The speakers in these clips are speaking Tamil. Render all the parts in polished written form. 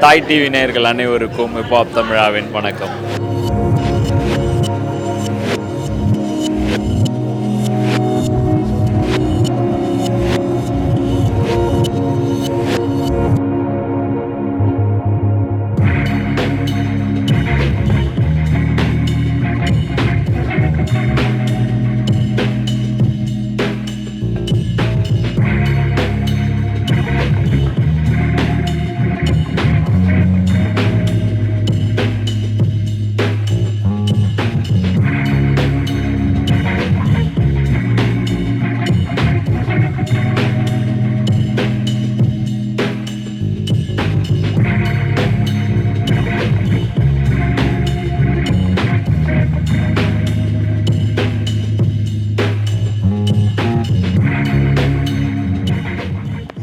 தாய் டிவி நேயர்கள் அனைவருக்கும் ஹிப்ஹாப் தமிழாவின் வணக்கம்.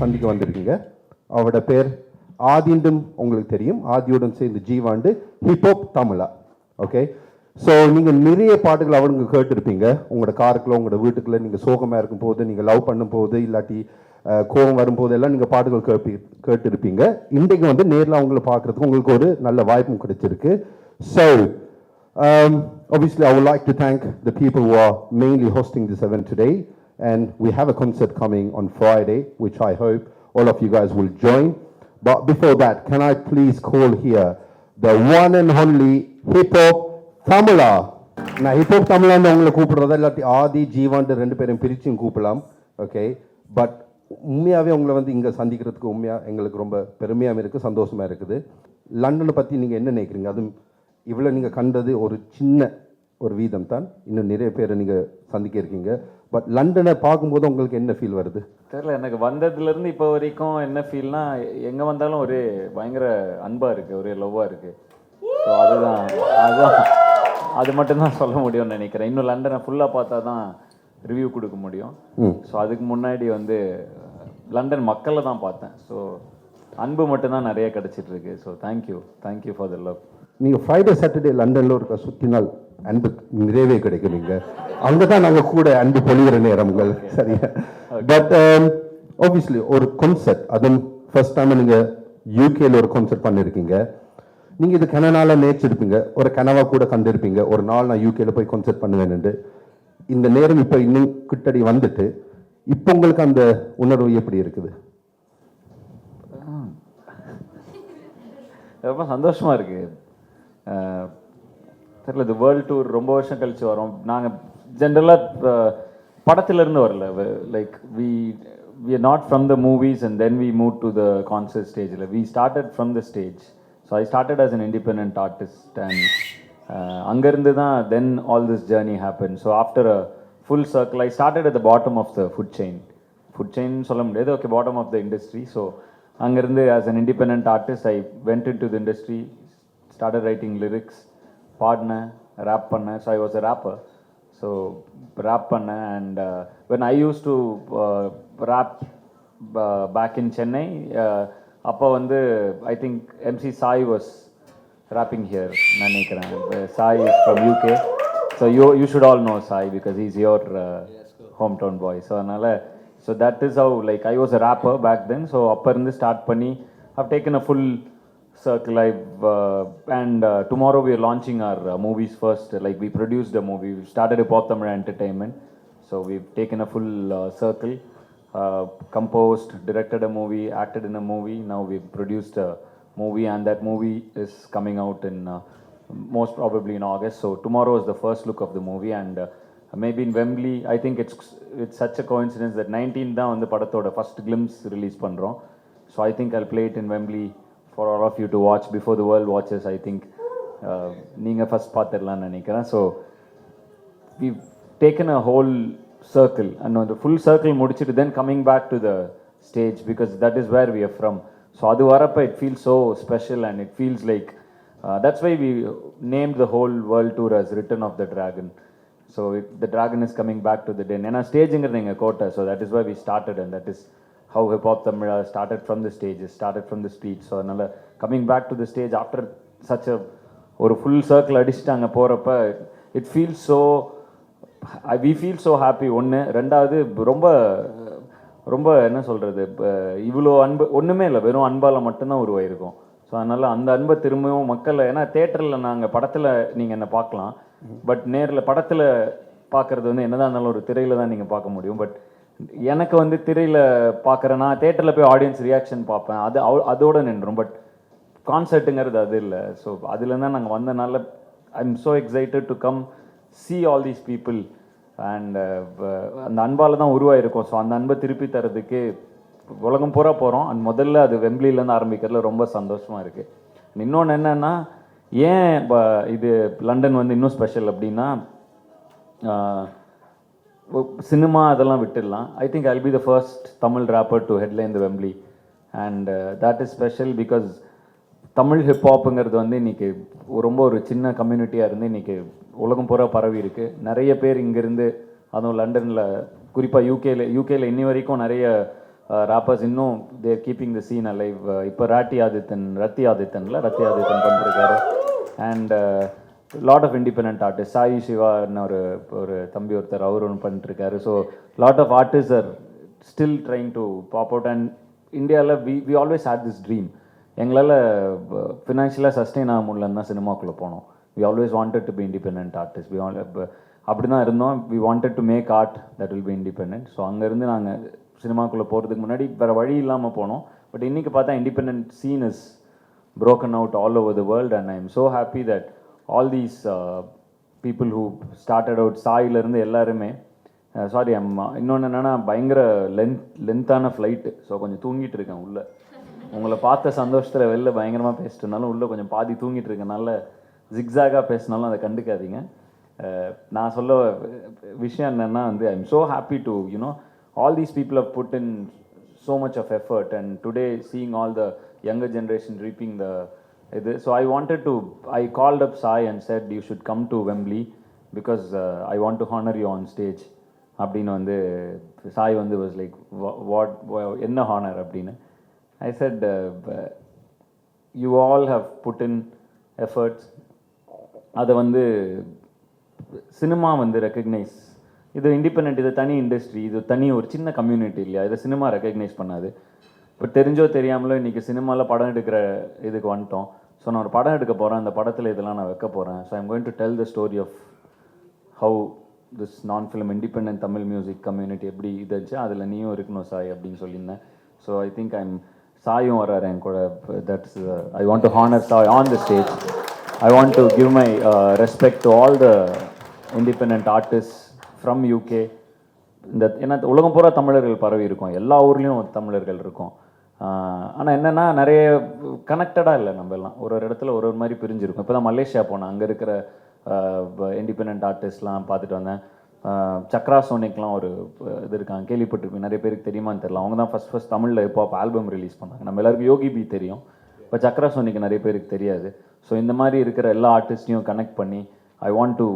சந்திக்க வந்திருக்கீங்க. அவரோட பேர் ஆதிண்டும் உங்களுக்கு தெரியும். ஆதியுடன் சேர்ந்து ஜீவாண்டு ஹிப்ஹாப் தமிழா. ஓகே, ஸோ நீங்கள் நிறைய பாட்டுகள் அவனுங்க கேட்டுருப்பீங்க. உங்களோட காருக்குள்ள, உங்களோட வீட்டுக்குள்ள நீங்கள் சோகமாக இருக்கும் போது, நீங்கள் லவ் பண்ணும் போது, இல்லாட்டி கோபம் வரும்போது எல்லாம் நீங்கள் பாட்டுகள் கேட்டுருப்பீங்க. இன்றைக்கு வந்து நேரில் அவங்கள பார்க்குறதுக்கு உங்களுக்கு ஒரு நல்ல வாய்ப்பும் கிடைச்சிருக்கு. So obviously I would like to thank the people who are mainly hosting this event today. And we have a concert coming on Friday, which I hope all of you guys will join. But before that, can I please call here the one and only Hip-Hop Tamila. நான் ஹிப்ஹாப் தமிழான்னு உங்களை கூப்பிடுறதா இல்லாட்டி ஆதி ஜீவான்ட்டு ரெண்டு பேரும் பிரிச்சும் கூப்பிடலாம். ஓகே, பட் உண்மையாகவே உங்களை வந்து இங்கே சந்திக்கிறதுக்கு உண்மையாக எங்களுக்கு ரொம்ப பெருமையாக இருக்குது, சந்தோஷமாக இருக்குது. லண்டனை பற்றி நீங்கள் என்ன நினைக்கிறீங்க? அதுவும் இவ்வளோ நீங்கள் கண்டது ஒரு சின்ன ஒரு வீதம் தான், இன்னும் நிறைய பேரை நீங்கள் சந்திக்க இருக்கீங்க. பட் லண்டனை பார்க்கும்போது உங்களுக்கு என்ன ஃபீல் வருது? தெரியல, எனக்கு வந்ததுலேருந்து இப்போ வரைக்கும் என்ன ஃபீல்னா, எங்கே வந்தாலும் ஒரே பயங்கர அன்பாக இருக்குது, ஒரே லவ்வாக இருக்குது. ஸோ அதுதான் அது மட்டும்தான் சொல்ல முடியும்னு நினைக்கிறேன். இன்னும் லண்டனை ஃபுல்லாக பார்த்தா தான் ரிவ்யூ கொடுக்க முடியும். ஸோ அதுக்கு முன்னாடி வந்து லண்டன் மக்களை தான் பார்த்தேன். ஸோ அன்பு மட்டும்தான் நிறைய கிடச்சிட்ருக்கு. So thank you for the love. நீங்கள் ஃப்ரைடே சாட்டர்டே லண்டனில் ஒரு சுற்றினால் அன்பு நிறையவே கிடைக்கும். நீங்கள் அங்கே தான் நாங்கள் கூட அன்பு பொழிகிற நேரங்கள். சரியா? பட் ஆப்வியஸ்லி ஒரு கான்சர்ட், அதுவும் ஃபர்ஸ்ட் டைம் நீங்கள் யூகேல ஒரு கான்சர்ட் பண்ணியிருக்கீங்க. நீங்கள் இது கனனால நேச்சிருப்பீங்க, ஒரு கனவா கூட கண்டிருப்பீங்க, ஒரு நாள் நான் யூகேல போய் கான்சர்ட் பண்ணுவேன்னு. இந்த நேரம் இப்போ இன்னும் கிட்டடி வந்துட்டு இப்போ உங்களுக்கு அந்த உணர்வு எப்படி இருக்குது? ரொம்ப சந்தோஷமாக இருக்குது. தெரியல, இது வேர்ல்டு டூர் ரொம்ப வருஷம் கழிச்சு வரோம். நாங்கள் ஜென்ரலாக படத்திலேருந்து வரல. Like we are not from the movies and then we move to the concert ஸ்டேஜில். We started from the stage. So I started as an independent artist and அங்கேருந்து தான் then all this journey happen. So after a full circle I started at the bottom of the food chain சொல்ல முடியாது. Okay, bottom of the industry. So அங்கேருந்து as an independent artist I went in to the industry, started writing lyrics, பாடினேன், ரேப் பண்ணேன். So I was a rapper. So rap பண்ணேன். And when I used to rap back in Chennai, அப்போ வந்து I think MC Sai was rapping here நினைக்கிறேன். Sai is from UK. So you should all know Sai because he's your hometown boy. So அதனால் so that is how like I was a rapper back then. So அப்போ இருந்து ஸ்டார்ட் பண்ணி I've taken a full circle. And tomorrow we are launching our movies first. Like we produced a movie. We started Hip-Hop Tamila Entertainment. So we've taken a full circle, composed, directed a movie, acted in a movie. Now we've produced a movie, and that movie is coming out in most probably in August. So tomorrow is the first look of the movie, and maybe in Wembley. I think it's such a coincidence that 19th தான் வந்து படத்தோட first glimpse release பண்றோம். So I think I'll play it in Wembley for all of you to watch before the world watches. I think நீங்க ஃபர்ஸ்ட் பார்த்துடலாம்னு நினைக்கிறேன். So we've taken a whole circle, and the full circle முடிச்சிட்டு then coming back to the stage because that is where we are from. So அது வரப்ப it feels so special and it feels like that's why we named the whole world tour as Return of the Dragon. So the dragon is coming back to the den. ஏன்னா ஸ்டேஜுங்கிறது எங்கள் கோட்டை. So that is where we started, and that is how Hip-Hop Tamila started from the stage, started from the streets. So அதனால் coming back to the stage after such a ஒரு ஃபுல் சர்க்கிள் அடிச்சுட்டு அங்கே போகிறப்ப it feels so, we feel so happy. ஒன்று, ரெண்டாவது ரொம்ப ரொம்ப என்ன சொல்கிறது, இவ்வளோ அன்பு ஒன்றுமே இல்லை, வெறும் அன்பால் மட்டும்தான் உருவாயிருக்கும். ஸோ அதனால் அந்த அன்பை திரும்பவும் மக்களை, ஏன்னா தேட்டரில் நாங்கள் படத்தில் நீங்கள் என்னை பார்க்கலாம், பட் நேரில் படத்தில் பார்க்குறது வந்து என்னதான் இருந்தாலும் ஒரு திரையில் தான் நீங்கள் பார்க்க முடியும். பட் எனக்கு வந்து திரையில் பார்க்குறேன்னா தேட்டரில் போய் ஆடியன்ஸ் ரியாக்ஷன் பார்ப்பேன், அது அதோடு நின்றும். பட் கான்சர்ட்டுங்கிறது அது இல்லை. ஸோ அதுலேருந்து தான் நாங்கள் வந்தனால I am so excited to come see all these people and அந்த அன்பால் தான் உருவாயிருக்கும். ஸோ அந்த அன்பை திருப்பி தரதுக்கு உலகம் பூரா போகிறோம். அண்ட் முதல்ல அது வெம்பிலிலேருந்து ஆரம்பிக்கிறதுல ரொம்ப சந்தோஷமாக இருக்குது. இன்னொன்று என்னென்னா, ஏன் இது லண்டன் வந்து இன்னும் ஸ்பெஷல் அப்படின்னா, சினிமா அதெல்லாம் விட்டுடலாம். I think I'll be the first Tamil rapper to headline the Wembley and that is special because Tamil ஹிப்ஹாப்புங்கிறது வந்து இன்றைக்கி ரொம்ப ஒரு சின்ன கம்யூனிட்டியாக இருந்து இன்றைக்கி உலகம் பூரா பரவி இருக்குது. நிறைய பேர் இங்கேருந்து, அதுவும் லண்டனில் குறிப்பாக யூகேல இன்னி வரைக்கும் நிறைய ராப்பர்ஸ் இன்னும் they're keeping the scene alive. இப்போ ரத்தி ஆதித்தன் பண்ணிருக்காரு. And lot of independent artist, Sai சிவான்னு ஒரு தம்பி ஒருத்தர் அவர் ஒன்று பண்ணிட்டுருக்காரு. So lot of artist are still trying to pop out. And இந்தியாவில் we always had this dream. எங்களால் ஃபினான்ஷியலாக சஸ்டெயின் ஆக முடியலன்னு தான் சினிமாக்குள்ளே போனோம். We always wanted to be independent artist. அப்படி தான் இருந்தோம். We wanted to make art that will be independent. So அங்கேருந்து நாங்கள் சினிமாக்குள்ளே போகிறதுக்கு முன்னாடி வேறு வழி இல்லாமல் போனோம். பட் இன்றைக்கி பார்த்தா independent scene is broken out all over the world and I am so happy that all these people who started out சாயிலிருந்து எல்லாருமே சாரி இன்னொன்று என்னென்னா பயங்கர லென்த்தான ஃப்ளைட்டு. ஸோ கொஞ்சம் தூங்கிட்டு இருக்கேன் உள்ளே. உங்களை பார்த்த சந்தோஷத்தில் வெளில பயங்கரமாக பேசிட்டுனாலும் உள்ளே கொஞ்சம் பாதி தூங்கிட்டு இருக்கனால ஜிக்ஸாகாக பேசினாலும் அதை கண்டுக்காதீங்க. நான் சொல்ல விஷயம் என்னென்னா வந்து I am so happy to you know all these people have put in so much of effort and today seeing all the younger generation reaping the so I called up Sai and said you should come to Wembley because I want to honor you on stage அப்படின்னு வந்து Sai வந்து was like what என்ன honor அப்படின்னு. I said you all have put in efforts. அதை வந்து சினிமா வந்து ரெக்கக்னைஸ், இது இண்டிபெண்ட், இது தனி இண்டஸ்ட்ரி, இது தனி ஒரு சின்ன கம்யூனிட்டி இல்லையா, இதை சினிமா ரெக்கக்னைஸ் பண்ணாது. இப்போ தெரிஞ்சோ தெரியாமலோ இன்றைக்கி சினிமாவில் படம் எடுக்கிற இதுக்கு வந்துட்டோம். ஸோ நான் ஒரு படம் எடுக்க போகிறேன், அந்த படத்தில் இதெல்லாம் நான் வைக்க போகிறேன். So I'm going to tell the story of how this non film independent Tamil music community எப்படி இது இருந்துச்சு, அதில் நீயும் இருக்கணும் சாய் அப்படின்னு சொல்லியிருந்தேன். ஸோ ஐ திங்க் சாயும் வர்றாரு என் கூட. That's I want to honour Sai on the stage. I want to give my respect to all the independent artist from UK. ஏன்னா உலகம் பூரா தமிழர்கள் பரவி இருக்கும், எல்லா ஊர்லேயும் தமிழர்கள் இருக்கும். ஆனால் என்னென்னா நிறைய கனெக்டடாக இல்லை, நம்ம எல்லாம் ஒரு இடத்துல ஒரு மாதிரி பிரிஞ்சிருக்கும். இப்போ தான் மலேசியா போனேன், அங்கே இருக்கிற இண்டிபெண்ட் ஆர்டிஸ்ட்லாம் பார்த்துட்டு வந்தேன். சக்ரா சோனிக்லாம் ஒரு இது இருக்காங்க, கேள்விப்பட்டிருப்பேன், நிறைய பேருக்கு தெரியுமான்னு தெரியல. அவங்க தான் ஃபஸ்ட் தமிழில் இப்போ ஆல்பம் ரிலீஸ் பண்ணாங்க. நம்ம எல்லாருக்கும் யோகி பி தெரியும், இப்போ சக்ரா சோனிக்கு நிறைய பேருக்கு தெரியாது. ஸோ இந்த மாதிரி இருக்கிற எல்லா ஆர்டிஸ்டையும் கனெக்ட் பண்ணி ஐ want to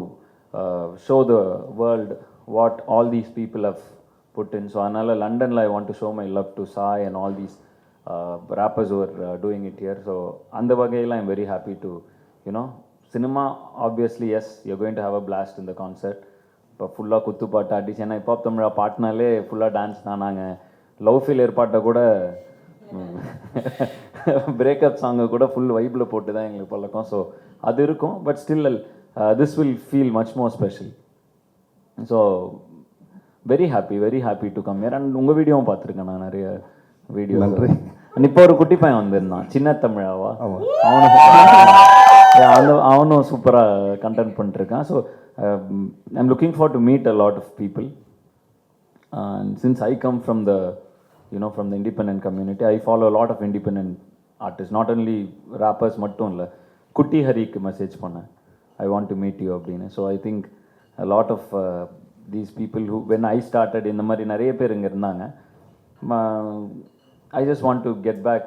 show the world what all these people have put in. So அதனால் லண்டனில் I want to show my love to Sai and all these rappers who are doing it here. So அந்த வகையில் I'm very happy to cinema obviously yes you're going to have a blast in the concert. இப்போ ஃபுல்லாக குத்து பாட்டு அடிச்சு, ஏன்னா இப்போ தமிழா பாட்டினாலே ஃபுல்லாக டான்ஸ் தான். நாங்கள் லவ் ஃபெயிலியர் பாட்டை கூட பிரேக்கப் சாங்கை கூட ஃபுல் வைப்பில் போட்டு தான் எங்களுக்கு பழக்கம். ஸோ அது இருக்கும். But still this will feel much more special. So very happy to come here. And உங்கள் வீடியோவும் பார்த்துருக்கேன் நான், நிறைய வீடியோ. நன்றி. இப்போ ஒரு குட்டி பையன் வந்திருந்தான், சின்ன தமிழாவா, அவனும் சூப்பராக கண்டென்ட் பண்ணிட்டுருக்கான். So I'm looking for to meet a lot of people. And since I come from the from the independent community, I follow a lot of independent artists, not only rappers மட்டும் இல்லை. குட்டி ஹரிக்கு மெசேஜ் பண்ணேன், I want to meet you அப்படின்னு. So I think a lot of these people who when I started இந்த மாதிரி நிறைய பேர் இங்கே இருந்தாங்க. I just want to get back,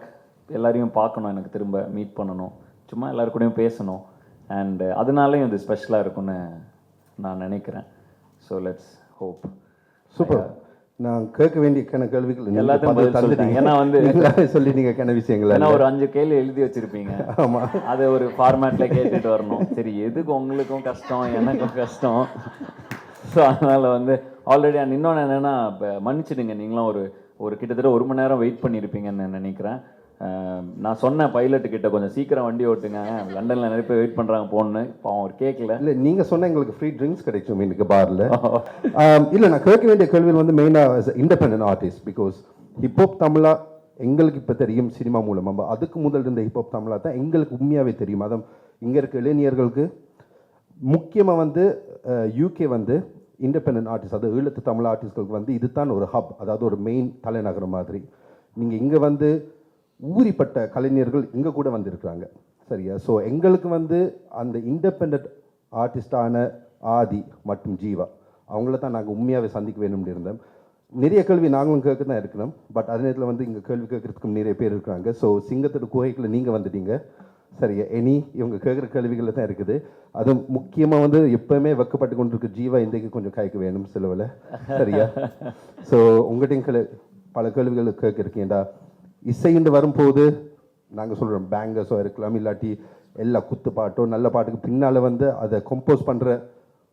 எல்லாரையும் பார்க்கணும், எனக்கு திரும்ப மீட் பண்ணணும், சும்மா எல்லாருக்கூடையும் பேசணும். அண்ட் அதனாலேயும் இது ஸ்பெஷலாக இருக்கும்னு நான் நினைக்கிறேன். So let's hope. சூப்பர். நான் கேட்க வேண்டிய கேள்விகள் எல்லாத்தையும் பதில் சொல்லிட்டேன். ஏன்னா வந்து சொல்லிட்டீங்க விஷயங்கள். ஏன்னா ஒரு 5 கேள்வி எழுதி வச்சிருப்பீங்க, ஆமாம், அதை ஒரு ஃபார்மேட்டில் கேட்டுட்டு வரணும். சரி, எதுக்கு உங்களுக்கும் கஷ்டம் எனக்கும் கஷ்டம். ஸோ அதனால் வந்து ஆல்ரெடி. அண்ட் இன்னொன்று என்னென்னா, இப்போ மன்னிச்சிடுங்க, நீங்களாம் ஒரு கிட்டத்தட்ட 1 மணி நேரம் வெயிட் பண்ணியிருப்பீங்கன்னு நினைக்கிறேன். நான் சொன்னேன் பைலட்டு கிட்ட கொஞ்சம் சீக்கிரம் வண்டி ஓட்டுங்க, லண்டனில் நிறைய பேர் வெயிட் பண்ணுறாங்க போன்னு. பாவம் அவர் கேட்கல. இல்லை நீங்கள் சொன்ன எங்களுக்கு ஃப்ரீ ட்ரிங்க்ஸ் கிடைக்கும் இன்னைக்கு பாரில். இல்லை நான் கேட்க வேண்டிய கேள்வியில் வந்து மெயினாக இண்டிபெண்டன்ட் ஆர்டிஸ்ட், பிகாஸ் ஹிப்ஹாப் தமிழா எங்களுக்கு இப்போ தெரியும் சினிமா மூலமாக. அதுக்கு முதல் இருந்த ஹிப்ஹாப் தமிழா தான் எங்களுக்கு உண்மையாகவே தெரியும். அதான் இங்கே இருக்க இளைஞர்களுக்கு முக்கியமாக வந்து யூகே வந்து இண்டிபெண்டன்ட் ஆர்டிஸ்ட், அது ஈழத்து தமிழ் ஆர்டிஸ்ட்களுக்கு வந்து இதுதான் ஒரு ஹப், அதாவது ஒரு மெயின் தலைநகரம் மாதிரி. நீங்கள் இங்கே வந்து ஊறிப்பட்ட கலைஞர்கள் இங்கே கூட வந்திருக்கிறாங்க, சரியா? ஸோ எங்களுக்கு வந்து அந்த இண்டிபெண்ட் ஆர்டிஸ்டான ஆதி மற்றும் ஜீவா அவங்கள தான் நாங்கள் உண்மையாகவே சந்திக்க வேணும்னு இருந்தோம். நிறைய கேள்வி நாங்களும் கேட்க தான் இருக்கணும், பட் அதே நேரத்தில் வந்து இங்கே கேள்வி கேட்கறதுக்கும் நிறைய பேர் இருக்கிறாங்க. ஸோ சிங்கத்தோட குகைக்குள்ள நீங்கள் வந்துட்டீங்க, சரியா? இவங்க கேட்குற கேள்விகளில் தான் இருக்குது. அதுவும் முக்கியமாக வந்து எப்போவுமே வெக்கப்பட்டு கொண்டு இருக்க ஜீவா இன்றைக்கு கொஞ்சம் காய்க்க வேணும் சிலவில், சரியா? ஸோ உங்கள்கிட்டையும் பல கேள்விகள் கேட்க இருக்கீங்கடா. இசைன்னு வரும்போது நாங்கள் சொல்கிறோம் பேங்கர்ஸோ இருக்கலாம், இல்லாட்டி எல்லா குத்து பாட்டோ நல்ல பாட்டுக்கு பின்னால் வந்து அதை கம்போஸ் பண்ணுற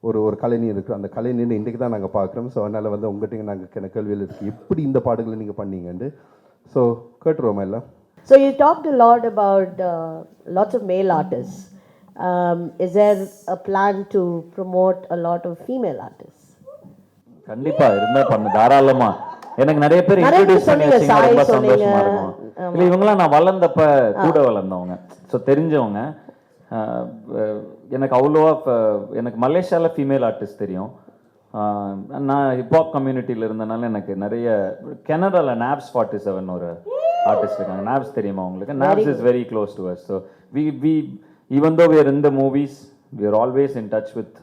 ஒரு கலைஞர் இருக்குது. அந்த கலைஞர் இன்றைக்கு தான் நாங்கள் பார்க்குறோம். ஸோ அதனால் வந்து உங்கள்கிட்ட நாங்கள் கேள்வியில் இருக்குது எப்படி இந்த பாட்டுகளை நீங்கள் பண்ணீங்கன்ட்டு. ஸோ கேட்டுருவோமா எல்லாம்? So you talked a lot about lots of male artists. Is there a plan to promote a lot of female artists? கண்டிப்பா இருந்தா பண்ணு தாராளமா. எனக்கு நிறைய பேர் இன்ட்ரோடியூஸ் பண்ணி வச்சீங்க, ரொம்ப சந்தோஷமா இருக்கும். இல்லை இவங்களாம் நான் வளர்ந்தப்ப கூட வளர்ந்தவங்க, ஸோ தெரிஞ்சவங்க. எனக்கு அவ்வளோவா எனக்கு மலேசியாவில் ஃபீமேல் ஆர்டிஸ்ட் தெரியும். நான் ஹிப்ஹாப் கம்யூனிட்டியில் இருந்தனால எனக்கு நிறைய கனடாவில் நாப்ஸ் 47 ஒரு ஆர்டிஸ்ட் இருக்காங்க. நாப்ஸ் தெரியுமா உங்களுக்கு? நாப்ஸ் is very close to us. So we even though we are in the movies, we are always in touch with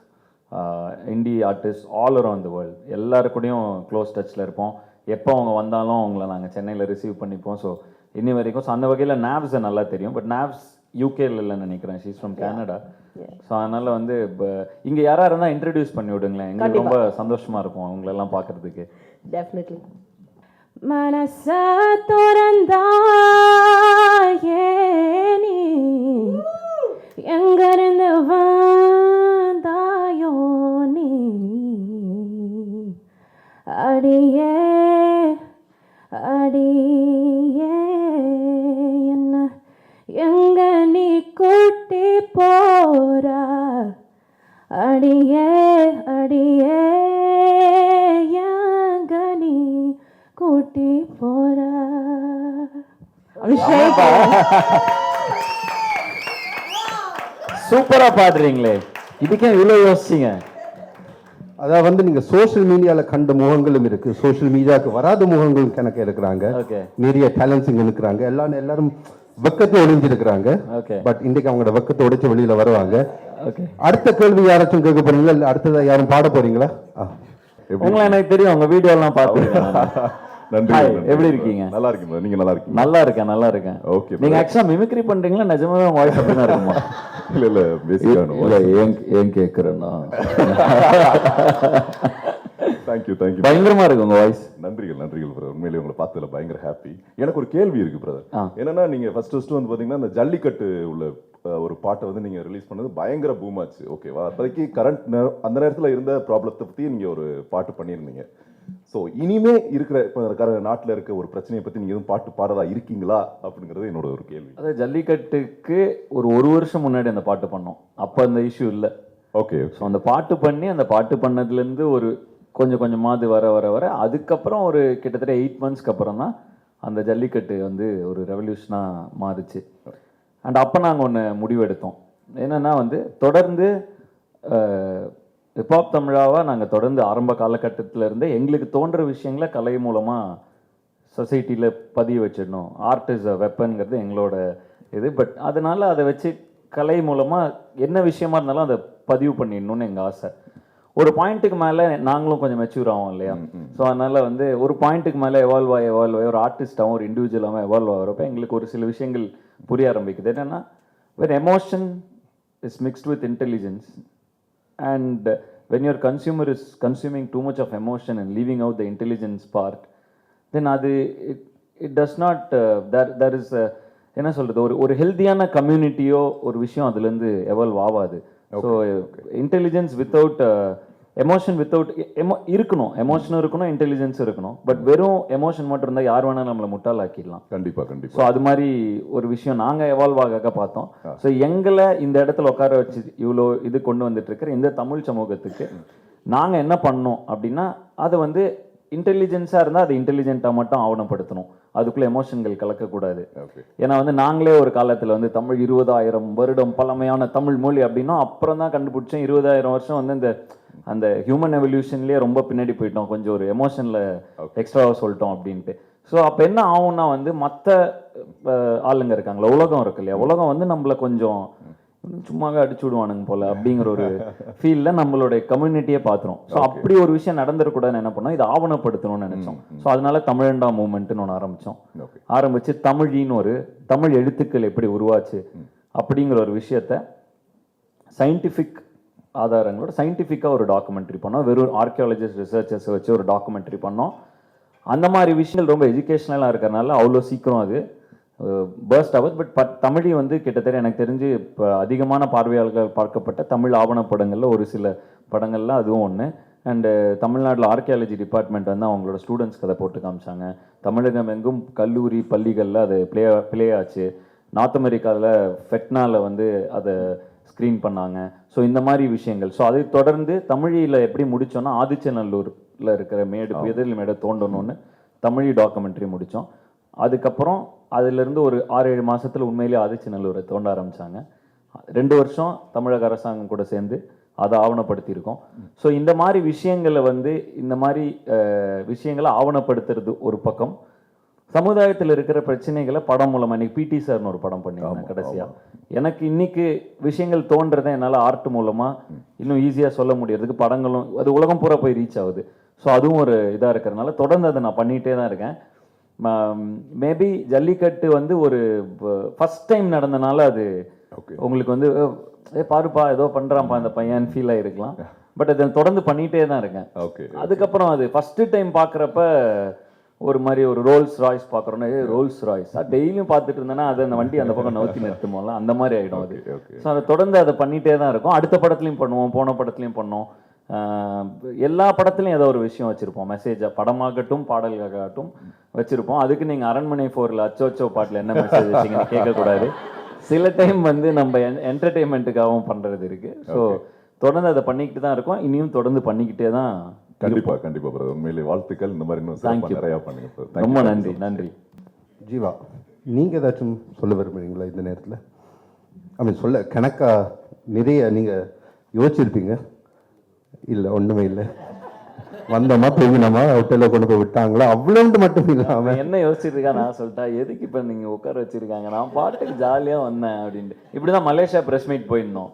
indie artist all around the world. எல்லாருக்கூடையும் க்ளோஸ் டச்சில் இருப்போம். எப்போ அவங்க வந்தாலும் அவங்கள நாங்கள் சென்னையில் ரிசீவ் பண்ணிப்போம். ஸோ இன்னி வரைக்கும் ஸோ அந்த வகையில் நாப்ஸை நல்லா தெரியும். பட் நாப்ஸ் யூகேல இல்லைன்னு நினைக்கிறேன், ஷீஸ் ஃப்ரம் கனடா. ஸோ அதனால் வந்து இங்கே யாராக இருந்தால் இன்ட்ரடியூஸ் பண்ணி விடுங்களேன், எங்களுக்கு ரொம்ப சந்தோஷமாக இருக்கும் அவங்களெல்லாம் பார்க்குறதுக்கு. Definitely. மனச துறந்தா ஏனி எங்கிருந்து வந்தாயோ நீ அடியே அடியே என்ன எங்க நீ கூட்டி போறா அடியே அடியே எங்க நீ கூட்டி போறா. சூப்பரா பாடுறீங்களே, இதுக்கே இவ்வளோ யோசிச்சிங்க? அதாவது வந்து நீங்கள் சோஷியல் மீடியாவில் கண்ட முகங்களும் இருக்குது, சோஷியல் மீடியாவுக்கு வராத முகங்களும் கணக்கு இருக்கிறாங்க. நிறைய டேலண்ட்ஸ் இங்கே இருக்கிறாங்க. எல்லாரும் வெக்கத்தை ஒழிஞ்சிருக்கிறாங்க. பட் இன்றைக்கு அவங்களோட வெக்கத்தை உடைச்சு வெளியில் வருவாங்க. அடுத்த கேள்வி யாராச்சும் கேட்க போறீங்களா, இல்லை அடுத்ததாக யாரும் பாட போறீங்களா? உங்களை எனக்கு தெரியும், உங்க வீடியோ எல்லாம் பார்த்துருக்கேன். நன்றி. எப்படி இருக்கீங்க? நல்லா இருக்கீங்க. நீங்க நல்லா இருக்கீங்க? நல்லா இருக்கேன். ஓகே. நீங்க ஆக்சுவலா மிமிக்ரி பண்றீங்களா, நிஜமாவே உங்க வாய்ஸ் அப்படிதான் இருக்குமா? இல்ல பேசிக்கா ஏன் கேக்குறேன்னா தேங்க்யூ பயங்கரமா இருக்கு உங்க வாய்ஸ். நன்றிகள் பிரதர். உண்மையிலேயே உங்களை பார்த்ததுல பயங்கர ஹாப்பி. எனக்கு ஒரு கேள்வி இருக்கு பிரதர். என்னன்னா நீங்க ஃபர்ஸ்ட் வந்து பாத்தீங்கன்னா இந்த ஜல்லிக்கட்டு உள்ள ஒரு பாட்டை வந்து நீங்க ரிலீஸ் பண்ணது பயங்கர பூம் ஆச்சு, ஓகேவா? அப்போதைக்கு கரண்ட் அந்த நேரத்தில் இருந்த ப்ராப்ளத்தை பத்தி நீங்க ஒரு பாட்டு பண்ணியிருந்தீங்க. ஸோ இனிமே இருக்கிற இப்போ நாட்டில் இருக்க ஒரு பிரச்சனையை பற்றி நீங்கள் எதுவும் பாட்டு பாடுறதா இருக்கீங்களா அப்படிங்கிறது என்னோட ஒரு கேள்வி. அதாவது ஜல்லிக்கட்டுக்கு ஒரு வருஷம் முன்னாடி அந்த பாட்டு பண்ணோம், அப்போ அந்த இஷ்யூ இல்லை. ஓகே. ஸோ அந்த பாட்டு பண்ணதுலேருந்து ஒரு கொஞ்சமாவது வர அதுக்கப்புறம் ஒரு கிட்டத்தட்ட 8 monthsக்கு அப்புறம் தான் அந்த ஜல்லிக்கட்டு வந்து ஒரு ரெவல்யூஷனாக மாறுச்சு. அண்ட் அப்போ நாங்கள் ஒன்று முடிவெடுத்தோம், என்னென்னா வந்து தொடர்ந்து ஹிப்ஹாப் தமிழாவாக நாங்கள் தொடர்ந்து ஆரம்ப காலகட்டத்தில் இருந்தே எங்களுக்கு தோன்ற விஷயங்களை கலை மூலமாக சொசைட்டியில் பதிய வச்சிடணும். ஆர்ட் இஸ் அ வெப்பன்ங்கிறது எங்களோட இது. பட் அதனால் அதை வச்சு கலை மூலமாக என்ன விஷயமா இருந்தாலும் அதை பதிவு பண்ணிடணும்னு எங்கள் ஆசை. ஒரு பாயிண்ட்டுக்கு மேலே நாங்களும் கொஞ்சம் மெச்சூர் ஆகும் இல்லையா? ஸோ அதனால் வந்து ஒரு பாயிண்ட்டுக்கு மேலே எவால்வ் ஆகி ஒரு ஆர்டிஸ்டாகவும் ஒரு இண்டிவிஜுவலாகவும் எவால்வ் ஆகிறப்ப எங்களுக்கு ஒரு சில விஷயங்கள் புரிய ஆரம்பிக்குது. என்னென்னா when emotion is mixed with intelligence and when your consumer is consuming too much of emotion and leaving out the intelligence part, then அது it does not there is என்ன சொல்கிறது, ஒரு ஹெல்த்தியான கம்யூனிட்டியோ ஒரு விஷயம் அதுலேருந்து எவால்வ் ஆகாது. So intelligence without emotion without இருக்கணும், எமோஷனும் இருக்கணும், இன்டெலிஜென்ஸும் இருக்கணும். பட் வெறும் எமோஷன் மட்டும் இருந்தால் யார் வேணாலும் நம்மளை முட்டாளாக்கிடலாம். கண்டிப்பா ஸோ கண்டிப்பா அது மாதிரி ஒரு விஷயம் நாங்கள் எவால்வ் ஆக பார்த்தோம். ஸோ எங்களை இந்த இடத்துல உட்கார வச்சு இவ்வளோ இது கொண்டு வந்துட்டு இருக்கிற இந்த தமிழ் சமூகத்துக்கு நாங்கள் என்ன பண்ணோம் அப்படின்னா, அதை வந்து இன்டெலிஜென்ஸாக இருந்தால் அதை இன்டெலிஜென்ட்டாக மட்டும் ஆவணப்படுத்தணும், அதுக்குள்ளே எமோஷன்கள் கலக்கக்கூடாது. ஓகே ஏன்னா வந்து நாங்களே ஒரு காலத்தில் வந்து தமிழ் 20,000 வருடம் பழமையான தமிழ் மொழி அப்படின்னா அப்புறம் தான் கண்டுபிடிச்சோம் 20,000 வருஷம் வந்து அந்த ஹியூமன் எவல்யூஷன்லேயே ரொம்ப பின்னாடி போயிட்டோம், கொஞ்சம் ஒரு எமோஷனில் எக்ஸ்ட்ராவாக சொல்லிட்டோம் அப்படின்ட்டு. ஸோ அப்போ என்ன ஆகும்னா வந்து மற்ற ஆளுங்க இருக்காங்களா, உலகம் இருக்கு இல்லையா, உலகம் வந்து நம்மளை கொஞ்சம் சும்மாவே அடிச்சு விடுவானுங்க போல அப்படிங்கிற ஒரு ஃபீல்டில் நம்மளுடைய கம்யூனிட்டியே பார்த்துரும். ஸோ அப்படி ஒரு விஷயம் நடந்துடக்கூடாதுன்னு என்ன பண்ணோம், இதை ஆவணப்படுத்தணும்னு நினைச்சோம். ஸோ அதனால தமிழண்டா மூவ்மெண்ட்னு ஒன்று ஆரம்பித்தோம். ஆரம்பித்து தமிழின்னு ஒரு தமிழ் எழுத்துக்கள் எப்படி உருவாச்சு அப்படிங்கிற ஒரு விஷயத்த சயின்டிஃபிக் ஆதாரங்களோட சயின்டிஃபிக்காக ஒரு டாக்குமெண்ட்ரி பண்ணோம். வெறும் ஆர்கியாலஜிஸ்ட் ரிசர்ச்சர்ஸை வச்சு ஒரு டாக்குமெண்ட்ரி பண்ணோம். அந்த மாதிரி விஷயங்கள் ரொம்ப எஜுகேஷ்னலாக இருக்கிறனால அவ்வளோ சீக்கிரம் அது பர்ஸ்ட் ஆகுது. பட் தமிழ் வந்து கிட்டத்தட்ட எனக்கு தெரிஞ்சு இப்போ அதிகமான பார்வையாளர்கள் பார்க்கப்பட்ட தமிழ் ஆவணப்படங்களில் ஒரு சில படங்கள்லாம் அதுவும் ஒன்று. அண்டு தமிழ்நாட்டில் ஆர்கியாலஜி டிபார்ட்மெண்ட் வந்து அவங்களோட ஸ்டூடெண்ட்ஸ்க்கு அதை போட்டு காமிச்சாங்க. தமிழகம் எங்கும் கல்லூரி பள்ளிகளில் அது ப்ளே ஆச்சு. நார்த் அமெரிக்காவில் ஃபெட்னாவில் வந்து அதை ஸ்க்ரீன் பண்ணாங்க. ஸோ இந்த மாதிரி விஷயங்கள். ஸோ அதை தொடர்ந்து தமிழில் எப்படி முடித்தோன்னா ஆதிச்சநல்லூரில் இருக்கிற எதிரில் மேடை தோண்டணும்னு தமிழ் டாக்குமெண்ட்ரி முடித்தோம். அதுக்கப்புறம் அதிலிருந்து ஒரு 6-7 மாதத்தில் உண்மையிலேயே ஆதிச்சநல்லூரை தோண்ட ஆரம்பித்தாங்க. 2 வருஷம் தமிழக அரசாங்கம் கூட சேர்ந்து அதை ஆவணப்படுத்தியிருக்கோம். ஸோ இந்த மாதிரி விஷயங்களை வந்து இந்த மாதிரி விஷயங்களை ஆவணப்படுத்துறது ஒரு பக்கம், சமுதாயத்தில் இருக்கிற பிரச்சனைகளை படம் மூலமாக இன்னைக்கு பிடி சார்னு ஒரு படம் பண்ணியிருந்தேன் கடைசியாக. எனக்கு இன்னைக்கு விஷயங்கள் தோன்றதை என்னால் ஆர்ட் மூலமாக இன்னும் ஈஸியாக சொல்ல முடியறதுக்கு படங்களும் அது உலகம் பூரா போய் ரீச் ஆகுது. ஸோ அதுவும் ஒரு இதாக இருக்கிறதுனால தொடர்ந்து அதை நான் பண்ணிகிட்டே தான் இருக்கேன். மேபி ஜல்லிக்கட்டு வந்து ஒரு ஃபர்ஸ்ட் டைம் நடந்தனால அது உங்களுக்கு வந்து பாருப்பா ஏதோ பண்ணுறான்ப்பா அந்த பையன் ஃபீல் ஆகிருக்கலாம். பட் அதை தொடர்ந்து பண்ணிகிட்டே தான் இருக்கேன். அதுக்கப்புறம் அது ஃபஸ்ட்டு டைம் பார்க்குறப்ப ஒரு மாதிரி ஒரு ரோல்ஸ் ராய்ஸ் பார்க்குறோன்னா ரோல்ஸ் ராய்ஸ் டெய்லியும் பார்த்துட்டு இருந்தேன்னா அது அந்த வண்டி அந்த பக்கம் நவுத்தி நிறுத்துமோல அந்த மாதிரி ஆகிடும் அது. ஸோ அதை தொடர்ந்து அதை பண்ணிகிட்டே தான் இருக்கும். அடுத்த படத்துலையும் பண்ணுவோம், போன படத்துலையும் பண்ணோம், எல்லா படத்துலையும் ஏதோ ஒரு விஷயம் வச்சுருப்போம், மெசேஜாக படமாகட்டும் பாடல்காகட்டும் வச்சுருப்போம். அதுக்கு நீங்கள் அரண்மனை 4ல் அச்சோச்சோ பாட்டில் என்ன மெசேஜ் வச்சிங்கன்னு கேட்கக்கூடாது. சில டைம் வந்து நம்ம என்டர்டெயின்மெண்ட்டுக்காகவும் பண்ணுறது இருக்குது. ஸோ தொடர்ந்து அதை பண்ணிக்கிட்டு தான் இருக்கோம், இனியும் தொடர்ந்து பண்ணிக்கிட்டே தான். கண்டிப்பா கண்டிப்பா பிரதர், உண்மையிலே வாழ்த்துக்கள். இந்த மாதிரி இன்னும் நிறையா பண்ணுங்க. ரொம்ப நன்றி. நன்றி. ஜீவா, நீங்கள் ஏதாச்சும் சொல்ல விரும்புறீங்களா இந்த நேரத்தில்? ஐ மீன் சொல்ல கணக்கா நிறைய நீங்கள் யோசிச்சிருப்பீங்க. இல்லை ஒன்றுமே இல்லை, வந்தோமா தூங்கினோமா ஹோட்டலில் கொண்டு போய் விட்டாங்களா அவ்வளோன்ட்டு மட்டும் இல்லாமல் என்ன யோசிச்சிருக்கா நான் சொல்லிட்டா எதுக்கு இப்போ நீங்கள் உட்கார வச்சிருக்காங்க, நான் பாட்டுக்கு ஜாலியாக வந்தேன் அப்படின்ட்டு. இப்படி தான் மலேசியா ப்ரெஸ் மீட் போயிருந்தோம்.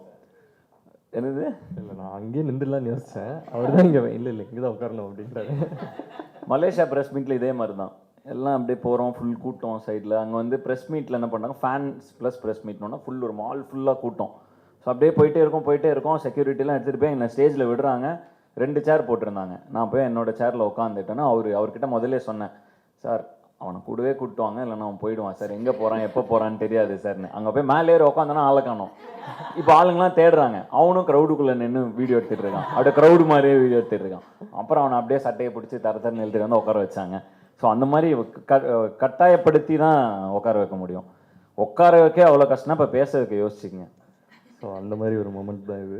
என்னது இல்லை நான் அங்கேயே நின்றுலான்னு யோசித்தேன். அவர் தான் இங்கே இல்லை இங்கே தான் உட்காரணும் அப்படின்றாரு. மலேசியா ப்ரெஸ் மீட்டில் இதே மாதிரி தான் எல்லாம் அப்படியே போகிறோம், ஃபுல் கூட்டம் சைடில். அங்கே வந்து ப்ரெஸ் மீட்டில் என்ன பண்ணாங்க, ஃபேன்ஸ் ப்ளஸ் ப்ரெஸ் மீட்னோன்னா ஃபுல் ஒரு மால் ஃபுல்லாக கூட்டம். ஸோ அப்படியே போயிட்டே இருக்கோம். செக்யூரிட்டிலாம் எடுத்துகிட்டு போய் என்னை ஸ்டேஜில் விடுறாங்க. 2 சேர் போட்டிருந்தாங்க. நான் போய் என்னோட சேரில் உட்காந்துட்டேன்னா அவர்கிட்ட முதல்ல சொன்னேன், சார் அவனை கூடவே கூட்டுவாங்க இல்லைன்னா அவன் போயிடுவான் சார், எங்கே போகிறான் எப்போ போகிறான்னு தெரியாது சார்னு. அங்கே போய் மேலே ஏறி உட்காந்தானா ஆளை காணோம். இப்போ ஆளுங்களாம் தேடுறாங்க, அவனும் க்ரௌடுக்குள்ளே நின்று வீடியோ எடுத்துகிட்டு இருக்கான், அப்படியே க்ரௌடு மாதிரியே வீடியோ எடுத்துகிட்டு இருக்கான். அப்புறம் அவனை அப்படியே சட்டையை பிடிச்சி தரத்தரன்னு எழுதிட்டு வந்து உட்கார வச்சாங்க. ஸோ அந்த மாதிரி கட்டாயப்படுத்தி தான் உட்கார வைக்க முடியும். உட்கார வைக்க அவ்வளோ கஷ்டம்னா இப்போ பேச வைக்க யோசிச்சுங்க. ஸோ அந்த மாதிரி ஒரு மொமெண்ட் தான் இது.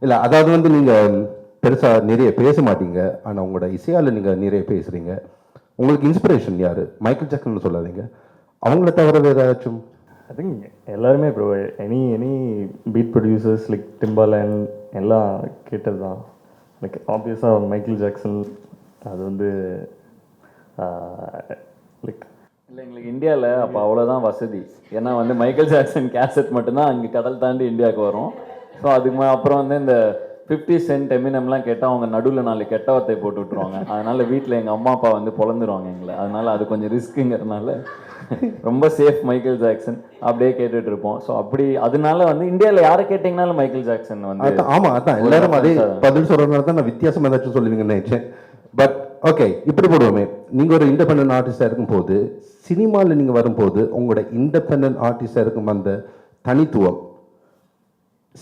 இல்லை அதாவது வந்து நீங்கள் பெருசாக நிறைய பேச மாட்டீங்க, ஆனால் உங்களோட இசையால் நீங்கள் நிறைய பேசுகிறீங்க. உங்களுக்கு இன்ஸ்பிரேஷன் யார்? மைக்கேல் ஜாக்சன் சொல்லாதீங்க, அவங்கள தவிர வேறு ஏதாச்சும்? ஐ திங்க் எல்லாருமே bro, any beat producers like Timbaland எல்லாம் கேட்டது தான். லைக் ஆப்வியஸாக மைக்கேல் ஜாக்சன் அது வந்து லைக் இல்லை எங்களுக்கு இந்தியாவில் அப்போ அவ்வளோதான் வசதி. ஏன்னா வந்து மைக்கேல் ஜாக்சன் கேசட் மட்டும்தான் அங்கே கடல் தாண்டி இந்தியாவுக்கு வரும். ஸோ அதுக்கு அப்புறம் வந்து இந்த 50 சென்ட் எமினம்லாம் கேட்டால் அவங்க நடுவில் 4 கெட்ட வார்த்தை போட்டு விட்ருவாங்க. அதனால் வீட்டில் எங்கள் அம்மா அப்பா வந்து பொழந்துருவாங்க எங்களை. அதனால் அது கொஞ்சம் ரிஸ்க்குங்கிறதுனால ரொம்ப சேஃப் மைக்கேல் ஜாக்சன் அப்படியே கேட்டுட்டு இருப்போம். ஸோ அப்படி அதனால வந்து இந்தியாவில் யாரை கேட்டிங்கனாலும் மைக்கேல் ஜாக்சன் வந்து ஆமாம் அதான் எல்லாரும் அதே பதில் சொல்கிறதுனால தான் நான் வித்தியாசம் ஏதாச்சும் சொல்லுவீங்கன்னு நினைச்சேன். பட் ஓகே, இப்படி போடுவோமே, நீங்கள் ஒரு இண்டிபெண்டன்ட் ஆர்டிஸ்டாக இருக்கும்போது சினிமாவில் நீங்கள் வரும்போது உங்களோட இண்டிபெண்டன்ட் ஆர்டிஸ்டாக இருக்கும் அந்த தனித்துவம்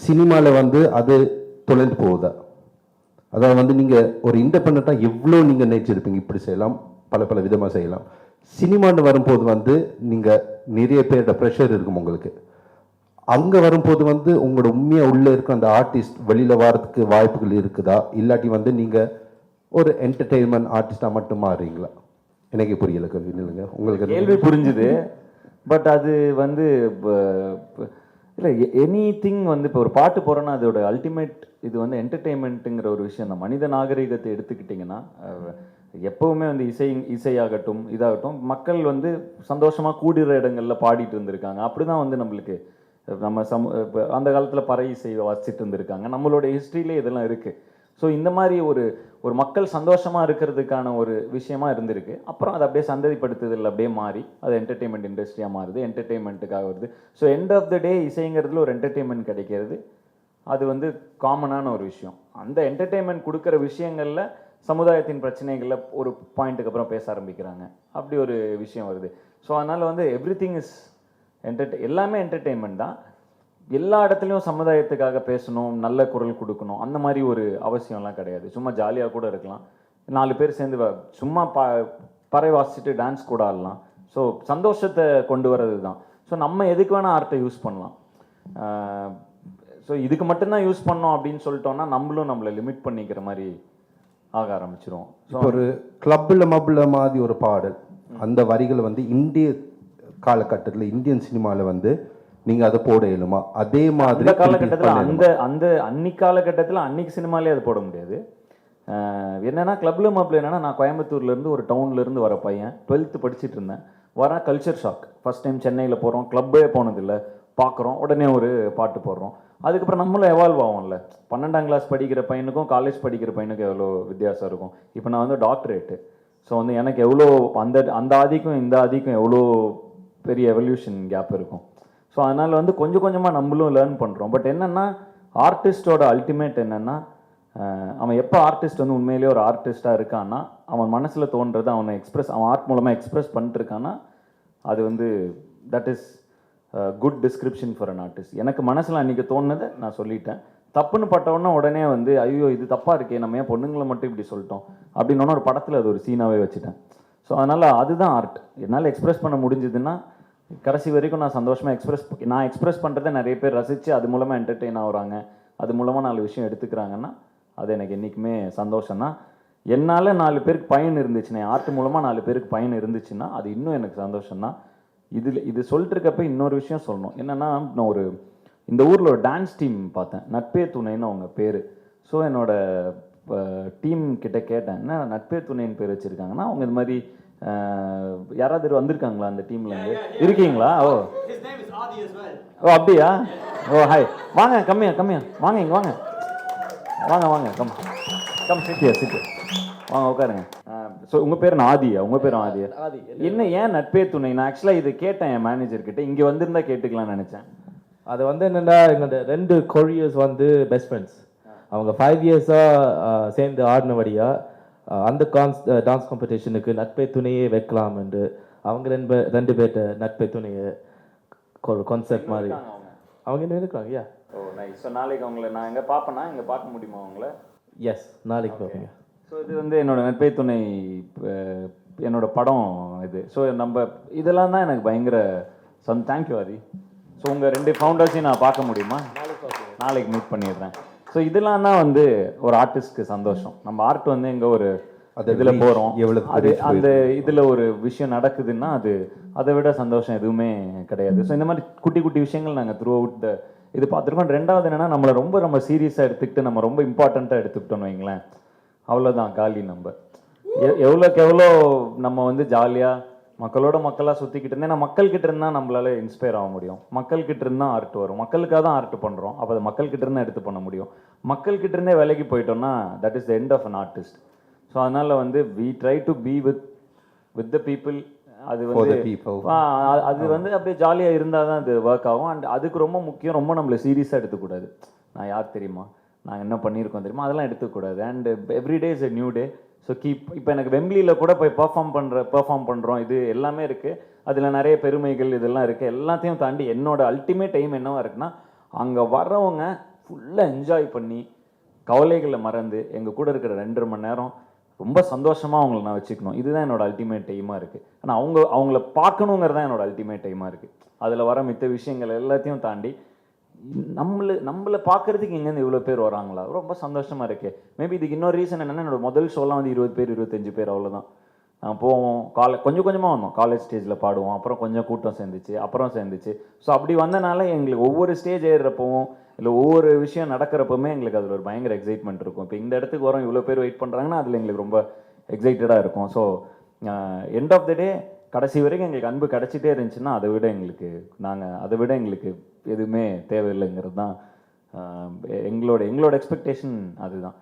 சினிமாவில் வந்து அது தொலைந்து போகுதா? அதாவது வந்து நீங்கள் ஒரு இண்டிபெண்ட்டாக எவ்வளோ நீங்கள் நினைச்சிருப்பீங்க, இப்படி செய்யலாம், பல விதமாக செய்யலாம். சினிமான்னு வரும்போது வந்து நீங்கள் நிறைய பேரோட ப்ரெஷர் இருக்கும் உங்களுக்கு. அங்கே வரும்போது வந்து உங்களோட உண்மையாக உள்ளே இருக்க அந்த ஆர்டிஸ்ட் வெளியில் வரதுக்கு வாய்ப்புகள் இருக்குதா, இல்லாட்டி வந்து நீங்கள் ஒரு என்டர்டெயின்மெண்ட் ஆர்டிஸ்டாக மட்டும் மாறுறீங்களா? எனக்கு புரியல கேள்வி. இல்லைங்க, உங்களுக்கு கேள்வி புரிஞ்சுது. பட் அது வந்து இல்லை, எனி திங் வந்து இப்போ ஒரு பாட்டு போகிறோன்னா அதோட அல்டிமேட் இது வந்து என்டர்டெயின்மெண்ட்டுங்கிற ஒரு விஷயம் தான். மனித நாகரிகத்தை எடுத்துக்கிட்டிங்கன்னா எப்போவுமே வந்து இசையாகட்டும் இதாகட்டும் மக்கள் வந்து சந்தோஷமாக கூடுற இடங்களில் பாடிட்டு இருந்திருக்காங்க. அப்படி தான் வந்து நம்மளுக்கு நம்ம இப்போ அந்த காலத்தில் பறை இசை வாசிச்சுட்டு இருந்திருக்காங்க. நம்மளோட ஹிஸ்ட்ரியிலே இதெல்லாம் இருக்குது. ஸோ இந்த மாதிரி ஒரு மக்கள் சந்தோஷமாக இருக்கிறதுக்கான ஒரு விஷயமா இருந்திருக்கு. அப்புறம் அதை அப்படியே சந்ததிப்படுத்துதல் அப்படியே மாறி அது என்டர்டெயின்மெண்ட் இண்டஸ்ட்ரியாக மாறுது, என்டர்டெயின்மெண்ட்டுக்காக வருது. ஸோ எண்ட் ஆஃப் த டே இசைங்கிறதுல ஒரு என்டர்டெயின்மெண்ட் கிடைக்கிறது, அது வந்து காமனான ஒரு விஷயம். அந்த என்டர்டெயின்மெண்ட் கொடுக்குற விஷயங்களில் சமுதாயத்தின் பிரச்சனைகளில் ஒரு பாயிண்ட்டுக்கு அப்புறம் பேச ஆரம்பிக்கிறாங்க. அப்படி ஒரு விஷயம் வருது. ஸோ அதனால் வந்து எவ்ரி திங் இஸ் எல்லாமே என்டர்டெயின்மெண்ட் தான். எல்லா இடத்துலையும் சமுதாயத்துக்காக பேசணும், நல்ல குரல் கொடுக்கணும், அந்த மாதிரி ஒரு அவசியம்லாம் கிடையாது. சும்மா ஜாலியாக கூட இருக்கலாம், 4 பேர் சேர்ந்து சும்மா பறை வாசிச்சுட்டு டான்ஸ் கூட ஆடலாம். ஸோ சந்தோஷத்தை கொண்டு வர்றது தான். ஸோ நம்ம எதுக்கு வேணால் ஆர்ட்டை யூஸ் பண்ணலாம். ஸோ இதுக்கு மட்டும்தான் யூஸ் பண்ணோம் அப்படின்னு சொல்லிட்டோம்னா நம்மளும் நம்மளை லிமிட் பண்ணிக்கிற மாதிரி ஆக ஆரம்பிச்சிரும். ஸோ ஒரு கிளப்பில் மப்பில் மாதிரி ஒரு பாடல், அந்த வரிகள் வந்து இந்திய காலகட்டத்தில் இந்தியன் சினிமாவில் வந்து நீங்கள் அதை போட இயலுமா? அதே மாதிரி காலகட்டத்தில் அன்னைக்கு காலகட்டத்தில் அன்னைக்கு சினிமாலே அது போட முடியாது. என்னன்னா கிளப்ல மப்பில் என்னன்னா, நான் கோயம்புத்தூர்லேருந்து ஒரு டவுன்லேருந்து வர பையன், 12th படிச்சுட்டு இருந்தேன். வர கல்ச்சர் ஷாக், ஃபஸ்ட் டைம் சென்னையில் போகிறோம், கிளப்பே போனதில்லை, பார்க்குறோம், உடனே ஒரு பாட்டு போடுறோம். அதுக்கப்புறம் நம்மளும் எவால்வ் ஆகும்ல. 12ஆம் கிளாஸ் படிக்கிற பையனுக்கும் காலேஜ் படிக்கிற பையனுக்கும் எவ்வளோ வித்தியாசம் இருக்கும். இப்போ நான் வந்து டாக்டரேட்டு. ஸோ வந்து எனக்கு எவ்வளோ அந்த ஆதிக்கும் இந்த ஆதிக்கும் எவ்வளோ பெரிய எவல்யூஷன் கேப் இருக்கும். ஸோ அதனால் வந்து கொஞ்சம் கொஞ்சமாக நம்மளும் லேர்ன் பண்ணுறோம். பட் என்னென்னா ஆர்டிஸ்டோட அல்டிமேட் என்னென்னா, அவன் எப்போ ஆர்டிஸ்ட் வந்து உண்மையிலேயே ஒரு ஆர்டிஸ்ட்டாக இருக்கான்னா, அவன் மனசில் தோன்றது அவனை அவன் ஆர்ட் மூலமாக எக்ஸ்ப்ரெஸ் பண்ணிட்டுருக்கான்னா, அது வந்து that is good description for an artist. எனக்கு மனசில் அன்றைக்கி தோணுனதை நான் சொல்லிட்டேன். தப்புன்னு பட்டவுடனே உடனே வந்து ஐயோ இது தப்பாக இருக்கே, நம்ம ஏன் பொண்ணுங்களை மட்டும் இப்படி சொல்லிட்டோம் அப்படின்னோன்னா ஒரு படத்தில் அது ஒரு சீனாகவே வச்சுட்டேன். ஸோ அதனால் அதுதான் ஆர்ட். என்னால் எக்ஸ்ப்ரெஸ் பண்ண முடிஞ்சதுன்னா கடைசி வரைக்கும் நான் சந்தோஷமாக நான் எக்ஸ்ப்ரெஸ் பண்ணுறதை நிறைய பேர் ரசித்து அது மூலமாக என்டர்டெயின் ஆகுறாங்க, அது மூலமாக 4 விஷயம் எடுத்துக்கிறாங்கன்னா அது எனக்கு என்றைக்குமே சந்தோஷம்தான். என்னால் 4 பேருக்கு பயன் இருந்துச்சுன்னா, ஆர்ட் மூலமாக 4 பேருக்கு பயன் இருந்துச்சுன்னா அது இன்னும் எனக்கு சந்தோஷம்தான். இது சொல்லிட்டு இருக்கப்ப இன்னொரு விஷயம் சொல்லணும். என்னென்னா, நான் இந்த ஊரில் ஒரு டான்ஸ் டீம் பார்த்தேன், நட்பே துணைன்னு அவங்க பேர். ஸோ என்னோட டீம் கிட்ட கேட்டேன், என்ன நட்பே துணைன்னு பேர் வச்சுருக்காங்கன்னா, அவங்க இது மாதிரி யாராவது வந்திருக்காங்களா அந்த டீம்லேருந்து? இருக்கீங்களா? ஓ அப்படியா? ஓ ஹாய், வாங்க, கம்மியா வாங்க, இங்கே வாங்க கம் சிட்டியா வாங்க உட்காருங்க. ஸோ உங்கள் பேர் ஆதியா? உங்கள் பேர் ஆதியா? என்ன ஏன் நட்பே துணை? நான் ஆக்சுவலாக இது கேட்டேன் என் மேனேஜர்கிட்ட, இங்கே வந்திருந்தா கேட்டுக்கலாம்னு நினச்சேன். அது வந்து என்னென்னா, எங்களோட 2 கொரியர்ஸ் வந்து பெஸ்ட் ஃப்ரெண்ட்ஸ். அவங்க 5 இயர்ஸாக சேர்ந்து ஆடினபடியாக அந்த டான்ஸ் காம்படிஷனுக்கு நட்பே துணையே வைக்கலாம் என்று அவங்க 2 பேர்கிட்ட நட்பே துணையை ஒரு கான்செப்ட் மாதிரி அவங்க என்ன இருக்காங்க. யா ஓ நைஸ். ஸோ நாளைக்கு அவங்கள நான் எங்கே பார்ப்பேன்னா, இங்கே பார்க்க முடியுமா அவங்கள? எஸ், நாளைக்கு பார்ப்பீங்க. ஸோ இது வந்து என்னோட நட்பே துணை என்னோட படம் இது. ஸோ நம்ம இதெல்லாம் தான் எனக்கு பயங்கர தேங்க்யூ ஆதி. ஸோ உங்கள் 2 ஃபவுண்டர்ஸையும் நான் பார்க்க முடியுமா? நாளைக்கு மீட் பண்ணிடுறேன். ஸோ இதெல்லாம் தான் வந்து ஒரு ஆர்டிஸ்ட்க்கு சந்தோஷம். நம்ம ஆர்ட் வந்து எங்கே ஒரு இதில் போகிறோம், அது அந்த இதில் ஒரு விஷயம் நடக்குதுன்னா அது அதை விட சந்தோஷம் எதுவுமே கிடையாது. ஸோ இந்த மாதிரி குட்டி குட்டி விஷயங்கள் நாங்கள் த்ரூ அவுட் இது பார்த்துருக்கோம். 2வது என்னென்னா, நம்மளை ரொம்ப சீரியஸாக எடுத்துக்கிட்டு நம்ம ரொம்ப இம்பார்ட்டண்ட்டாக எடுத்துக்கிட்டோன்னு வைங்களேன், அவ்வளோதான் காலி. நம்ம எவ்வளோக்கு எவ்வளோ நம்ம வந்து ஜாலியாக மக்களாக சுற்றிக்கிட்டு இருந்தேன். ஏன்னா மக்கள்கிட்ட இருந்தால் நம்மளால இன்ஸ்பயர் ஆக முடியும், மக்கள்கிட்ட இருந்தால் ஆர்ட் வரும், மக்களுக்காக தான் ஆர்ட் பண்ணுறோம், அப்போ அதை மக்கள்கிட்ட இருந்தால் எடுத்து பண்ண முடியும். மக்கள்கிட்ட இருந்தே விலைக்கு போயிட்டோம்னா that is the end of an artist. So அதனால் வந்து we try to be with the people. அது வந்து அப்படியே ஜாலியாக இருந்தால் தான் அது ஒர்க் ஆகும். அண்ட் அதுக்கு ரொம்ப முக்கியம், ரொம்ப நம்மளை சீரியஸாக எடுத்துக்கூடாது. நான் யார் தெரியுமா, நாங்கள் என்ன பண்ணியிருக்கோம் தெரியுமா, அதெல்லாம் எடுத்துக்கூடாது. And every day is a new day. So இப்போ எனக்கு வெம்ப்ளியில் கூட போய் பெர்ஃபார்ம் பண்ணுறோம், இது எல்லாமே இருக்குது. அதில் நிறைய பெருமைகள் இதெல்லாம் இருக்குது. எல்லாத்தையும் தாண்டி என்னோட அல்டிமேட் எய்ம் என்னவா இருக்குன்னா, அங்கே வர்றவங்க ஃபுல்லாக என்ஜாய் பண்ணி கவலைகளை மறந்து எங்கள் கூட இருக்கிற 2.5 மணி நேரம் ரொம்ப சந்தோஷமாக அவங்கள நான் வச்சுக்கணும். இதுதான் என்னோட அல்டிமேட் எய்மாக இருக்குது. ஆனால் அவங்கள பார்க்கணுங்கிறது தான் என்னோட அல்டிமேட் எய்மாக இருக்குது. அதில் வர மித்த விஷயங்கள் எல்லாத்தையும் தாண்டி நம்மளை பார்க்கறதுக்கு இங்கேருந்து இவ்வளோ பேர் வராங்களா, ரொம்ப சந்தோஷமாக இருக்குது. மேபி இதுக்கு இன்னொரு ரீசன் என்னென்னா, என்னோட முதல் ஷோலாம் வந்து 20 பேர் 25 பேர் அவ்வளோதான். போவோம், கொஞ்சம் கொஞ்சமாக வந்தோம், காலேஜ் ஸ்டேஜில் பாடுவோம், அப்புறம் கொஞ்சம் கூட்டம் சேர்ந்துச்சு. ஸோ அப்படி வந்தனால எங்களுக்கு ஒவ்வொரு ஸ்டேஜ் ஏறுறப்பவும் இல்லை ஒவ்வொரு விஷயம் நடக்கிறப்பவுமே எங்களுக்கு அதில் ஒரு பயங்கர எக்ஸைட்மெண்ட் இருக்கும். இப்போ இந்த இடத்துக்கு வரோம், இவ்வளோ பேர் வெயிட் பண்ணுறாங்கன்னா அதில் எங்களுக்கு ரொம்ப எக்ஸைட்டடாக இருக்கும். ஸோ எண்ட் ஆஃப் த டே கடைசி வரைக்கும் எங்களுக்கு அன்பு கிடச்சிட்டே இருந்துச்சுன்னா அதை விட எங்களுக்கு எதுவுமே தேவையில்லைங்கிறது தான் எங்களோட எக்ஸ்பெக்டேஷன் அதுதான்.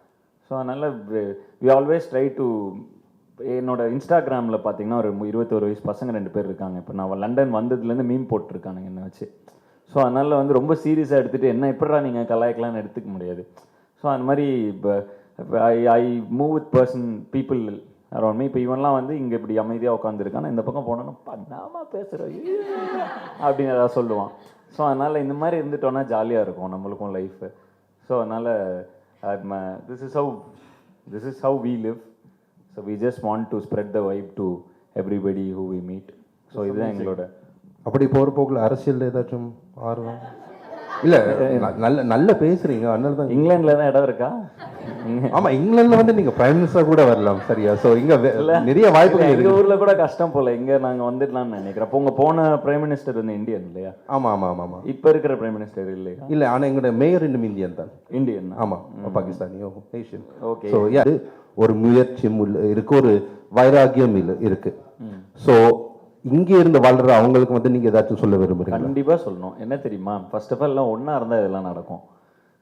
ஸோ அதனால் வி ஆல்வேஸ் ட்ரை டு, என்னோட இன்ஸ்டாகிராமில் பார்த்தீங்கன்னா ஒரு 21 வயசு பசங்க 2 பேர் இருக்காங்க. இப்போ நான் லண்டன் வந்ததுலேருந்து மீம் போட்டிருக்கானுங்க என்னை வச்சு. ஸோ அதனால் வந்து ரொம்ப சீரியஸாக எடுத்துகிட்டு என்ன எப்படா நீங்கள் கலாய்க்கலாம்னு எடுத்துக்க முடியாது. ஸோ அந்த மாதிரி இப்போ ஐ move with people around me. இப்போ இவன்லாம் வந்து இங்கே இப்படி அமைதியாக உட்காந்துருக்கான், இந்த பக்கம் போனோன்னா பண்ணாமா பேசுகிறோம் அப்படின்னு ஏதாவது சொல்லுவான். ஸோ அதனால் இந்த மாதிரி இருந்துட்டோன்னா ஜாலியாக இருக்கும் நம்மளுக்கும் லைஃபு. ஸோ அதனால் this is how we live. So we just want to spread the vibe to everybody who we meet. So இதுதான் எங்களோட. அப்படி போகிற போக்கில் அரசியல் ஏதாச்சும் ஆர்வம்? இல்லை, நல்ல பேசுறீங்க, அதனால தான். இங்கிலாண்டில் தான் இடம் இருக்கா? ஆமாம், இங்கிலாண்டில் வந்து நீங்கள் பிரைம் மினிஸ்டர் கூட வரலாம், சரியா? ஸோ இங்கே நிறைய வாய்ப்புகள். எங்கள் ஊரில் கூட கஷ்டம் போல, இங்கே நாங்கள் வந்துடலாம்னு நினைக்கிறேன். அப்போ உங்கள் போன பிரைம் மினிஸ்டர் வந்து இந்தியன் இல்லையா? ஆமாம். இப்போ இருக்கிற பிரைம் மினிஸ்டர் இல்லையா? இல்லை, ஆனால் எங்களோட மேயர் இன்னும் இந்தியன் தான். இந்தியன்? ஆமாம், பாகிஸ்தானியோ ஏஷியன். ஓகே. ஸோ ஒரு முயற்சி இருக்கு, ஒரு வைராகியம் இருக்கு. ஸோ இங்கே இருந்து வாழ்ற அவங்களுக்கு வந்து நீங்கள் ஏதாச்சும் சொல்ல விரும்புறீங்க? கண்டிப்பாக சொல்லணும். என்ன தெரியுமா, ஃபர்ஸ்ட் ஆஃப் ஆல் எல்லாம் ஒன்றா இருந்தால் இதெல்லாம் நடக்கும்.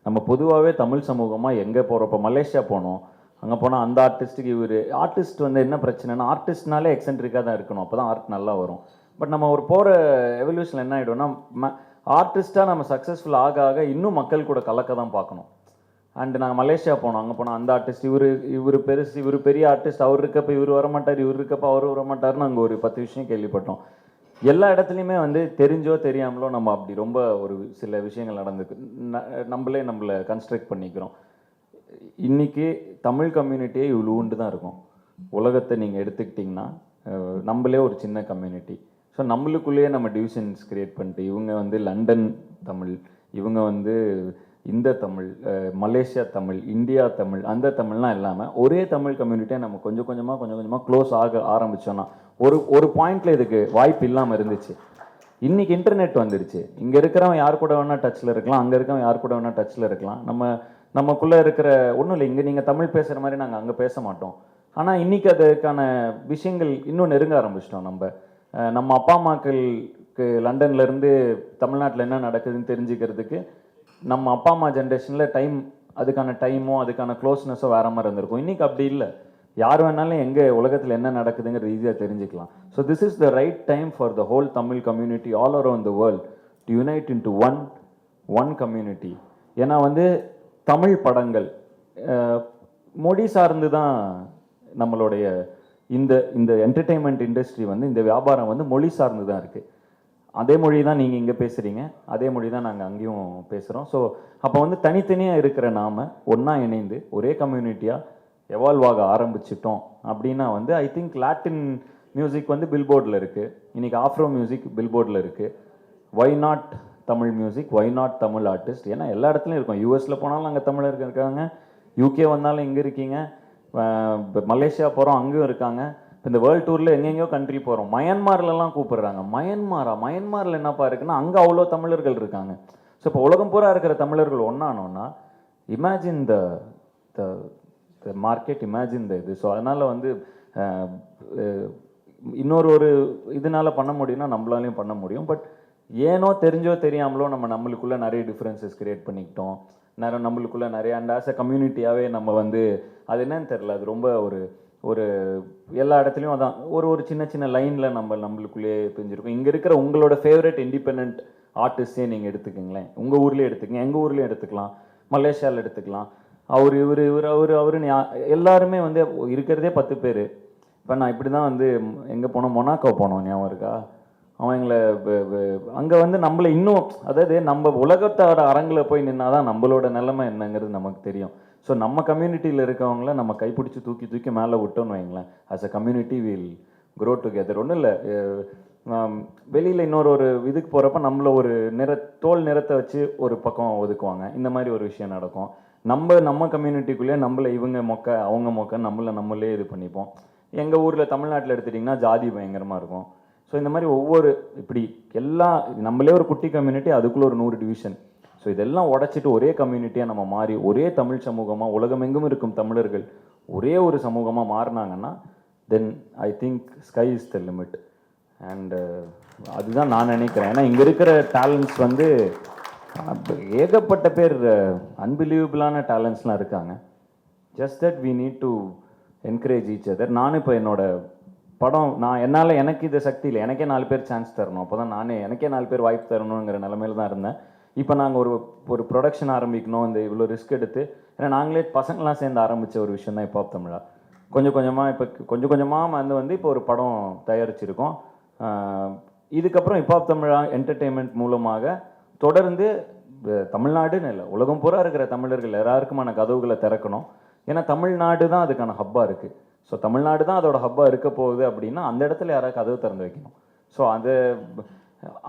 நம்ம பொதுவாகவே தமிழ் சமூகமாக எங்கே போகிறப்போ மலேசியா போனோம், அங்கே போனால் அந்த ஆர்டிஸ்ட்டுக்கு ஆர்டிஸ்ட் வந்து என்ன பிரச்சனைனா, ஆர்டிஸ்ட்னாலே எக்ஸென்ட்ரிக்காக தான் இருக்கணும், அப்போ தான் ஆர்ட் நல்லா வரும். பட் நம்ம ஒரு போகிற எவல்யூஷனில் என்ன ஆகிடும்னா, ஆர்டிஸ்ட்டாக நம்ம சக்ஸஸ்ஃபுல் ஆக இன்னும் மக்கள் கூட கலக்க தான் பார்க்கணும். அண்ட் நாங்கள் மலேசியா போனோம், அங்கே போனால் அந்த ஆர்டிஸ்ட் இவர் பெரிய ஆர்டிஸ்ட், அவர் இருக்கப்போ இவர் வரமாட்டார், இவர் இருக்கப்போ அவர் வரமாட்டார்னு அங்கே ஒரு 10 விஷயம் கேள்விப்பட்டோம். எல்லா இடத்துலையுமே வந்து தெரிஞ்சோ தெரியாமலோ நம்ம அப்படி ரொம்ப ஒரு சில விஷயங்கள் நடந்துக்கு நம்மளை கன்ஸ்ட்ரக்ட் பண்ணிக்கிறோம். இன்றைக்கி தமிழ் கம்யூனிட்டியே இவ்வளோண்டு தான் இருக்கும். உலகத்தை நீங்கள் எடுத்துக்கிட்டிங்கன்னா நம்மளே ஒரு சின்ன கம்யூனிட்டி. ஸோ நம்மளுக்குள்ளேயே நம்ம டிவிஷன்ஸ் க்ரியேட் பண்ணிட்டு, இவங்க வந்து லண்டன் தமிழ், இவங்க வந்து இந்த தமிழ், மலேசியா தமிழ், இந்தியா தமிழ், அந்த தமிழ்லாம் இல்லாமல் ஒரே தமிழ் கம்யூனிட்டியாக நம்ம கொஞ்சம் கொஞ்சமாக க்ளோஸ் ஆரம்பித்தோன்னா ஒரு பாயிண்டில் இதுக்கு வாய்ப்பு இல்லாமல் இருந்துச்சு. இன்றைக்கி இன்டர்நெட் வந்துருச்சு. இங்கே இருக்கிறவன் யார் கூட வேணால் டச்சில் இருக்கலாம், அங்கே இருக்கிறவன் யார் கூட வேணால் டச்சில் இருக்கலாம். நமக்குள்ளே இருக்கிற ஒன்றும் இல்லை, இங்கே நீங்கள் தமிழ் பேசுகிற மாதிரி நாங்கள் அங்கே பேச மாட்டோம். ஆனால் இன்றைக்கி அதுக்கான விஷயங்கள் இன்னும் நெருங்க ஆரம்பிச்சிட்டோம். நம்ம அப்பா அம்மாக்களுக்கு லண்டன்லேருந்து தமிழ்நாட்டில் என்ன நடக்குதுன்னு தெரிஞ்சுக்கிறதுக்கு நம்ம அப்பா அம்மா ஜென்ரேஷனில் அதுக்கான டைமோ அதுக்கான க்ளோஸ்னஸோ வேற மாதிரி இருந்திருக்கும். இன்றைக்கி அப்படி இல்லை. யார் வேணாலும் எங்கே உலகத்தில் என்ன நடக்குதுங்கிறது ஈஸியாக தெரிஞ்சுக்கலாம். So this is the right time for the whole Tamil community all around the world to unite in to one community. ஏன்னா வந்து தமிழ் படங்கள் மொழி சார்ந்து தான் நம்மளுடைய இந்த என்டர்டெயின்மெண்ட் இண்டஸ்ட்ரி வந்து, இந்த வியாபாரம் வந்து மொழி சார்ந்து தான் இருக்குது. அதே மொழி தான் நீங்கள் இங்கே பேசுகிறீங்க, அதே மொழி தான் நாங்கள் அங்கேயும் பேசுகிறோம். ஸோ அப்போ வந்து தனித்தனியாக இருக்கிற நாம் ஒன்றா இணைந்து ஒரே கம்யூனிட்டியாக எவால்வ் ஆக ஆரம்பிச்சிட்டோம் அப்படின்னா வந்து ஐ திங்க் லாட்டின் மியூசிக் வந்து பில்போர்டில் இருக்குது, இன்றைக்கி ஆஃப்ரோ மியூசிக் பில்போர்டில் இருக்குது. Why not Tamil music, why not Tamil artist? ஏன்னா எல்லா இடத்துலையும் இருக்கும். யூஎஸில் போனாலும் அங்கே தமிழர் இருக்காங்க, யூகே வந்தாலும் இங்கே இருக்கீங்க, மலேசியா போகிறோம் அங்கேயும் இருக்காங்க. இந்த வேர்ல்டு டூரில் எங்கெங்கேயோ கண்ட்ரி போகிறோம், மயன்மார்லலாம் கூப்பிடுறாங்க. மயன்மாரில் என்னப்பா இருக்குன்னா அங்கே அவ்வளோ தமிழர்கள் இருக்காங்க. ஸோ இப்போ உலகம் பூரா இருக்கிற தமிழர்கள் ஒன்றானோன்னா imagine the market, imagine the இது. ஸோ அதனால் வந்து ஒரு இதனால் பண்ண முடியும்னா நம்மளாலையும் பண்ண முடியும். பட் ஏனோ தெரிஞ்சோ தெரியாமலோ நம்மளுக்குள்ளே நிறைய டிஃப்ரென்சஸ் க்ரியேட் பண்ணிக்கிட்டோம், நம்மளுக்குள்ளே நிறைய அண்ட் ஆஸ் அ கம்யூனிட்டியாகவே நம்ம வந்து அது என்னன்னு தெரில, அது ரொம்ப ஒரு எல்லா இடத்துலையும் அதான் ஒரு சின்ன லைனில் நம்மளுக்குள்ளேயே பிரிஞ்சிருக்கும். இங்கே இருக்கிற உங்களோட ஃபேவரட் இண்டிபெண்ட் ஆர்டிஸ்டே நீங்கள் எடுத்துக்கங்களேன், உங்கள் ஊர்லேயே எடுத்துக்கங்க, எங்கள் ஊர்லேயும் எடுத்துக்கலாம், மலேசியாவில் எடுத்துக்கலாம். அவருன்னு எல்லாருமே வந்து இருக்கிறதே 10 பேர். இப்போ நான் இப்படி தான் வந்து எங்கே போனோம், மொனாக்கோ போனோம், ஞாபகம் இருக்கா? அவங்கள அங்கே வந்து நம்மளை இன்னும், அதாவது நம்ம உலகத்தோட அரங்கில் போய் நின்னாதான் நம்மளோட நிலைமை என்னங்கிறது நமக்கு தெரியும். ஸோ நம்ம கம்யூனிட்டியில் இருக்கவங்கள நம்ம கைப்பிடிச்சி தூக்கி தூக்கி மேலே விட்டோன்னு வைங்களேன், as a community will grow together. ஒன்றும் இல்லை, வெளியில் ஒரு இதுக்கு போகிறப்ப நம்மளை ஒரு தோல் நிறத்தை வச்சு ஒரு பக்கம் ஒதுக்குவாங்க. இந்த மாதிரி ஒரு விஷயம் நடக்கும். நம்ம கம்யூனிட்டிக்குள்ளேயே நம்மளை இவங்க மொக்க அவங்க மொக்க நம்மளே இது பண்ணிப்போம். எங்கள் ஊரில் தமிழ்நாட்டில் எடுத்துட்டிங்கன்னா ஜாதி பயங்கரமாக இருக்கும். ஸோ இந்த மாதிரி இப்படி எல்லாம் நம்மளே ஒரு குட்டி கம்யூனிட்டி, அதுக்குள்ளே ஒரு 100 டிவிஷன். ஸோ இதெல்லாம் உடச்சிட்டு ஒரே கம்யூனிட்டியாக நம்ம மாறி ஒரே தமிழ் சமூகமாக உலகமெங்கும் இருக்கும் தமிழர்கள் ஒரே ஒரு சமூகமாக மாறினாங்கன்னா then I think sky is the limit. And அதுதான் நான் நினைக்கிறேன். ஏன்னா இங்கே இருக்கிற டேலண்ட்ஸ் வந்து ஏகப்பட்ட பேர் அன்பிலீவபிளான டேலண்ட்ஸ்லாம் இருக்காங்க. Just that we need to encourage each other. நானும் இப்போ என்னோட படம் எனக்கு இது சக்தி இல்லை, எனக்கே 4 பேர் சான்ஸ் தரணும், அப்போ தான் எனக்கே 4 பேர் வாய்ப்பு தரணுங்கிற நிலமையில தான் இருந்தேன். இப்போ நாங்கள் ஒரு ப்ரொடக்ஷன் ஆரம்பிக்கணும், இந்த இவ்வளோ ரிஸ்க் எடுத்து, ஏன்னா நாங்களே பசங்களாம் சேர்ந்து ஆரம்பித்த ஒரு விஷயம் தான் ஹிப்ஹாப் தமிழா. கொஞ்சம் கொஞ்சமாக வந்து இப்போ ஒரு படம் தயாரிச்சிருக்கோம். இதுக்கப்புறம் ஹிப்ஹாப் தமிழா என்டர்டெயின்மெண்ட் மூலமாக தொடர்ந்து தமிழ்நாடுன்னு இல்லை, உலகம் பூரா இருக்கிற தமிழர்கள் எல்லாருக்குமான கதவுகளை திறக்கணும். ஏன்னா தமிழ்நாடு தான் அதுக்கான ஹப்பாக இருக்குது. ஸோ தமிழ்நாடு தான் அதோட ஹப்பாக இருக்க போகுது அப்படின்னா அந்த இடத்துல யாராவது கதவு திறந்து வைக்கணும். ஸோ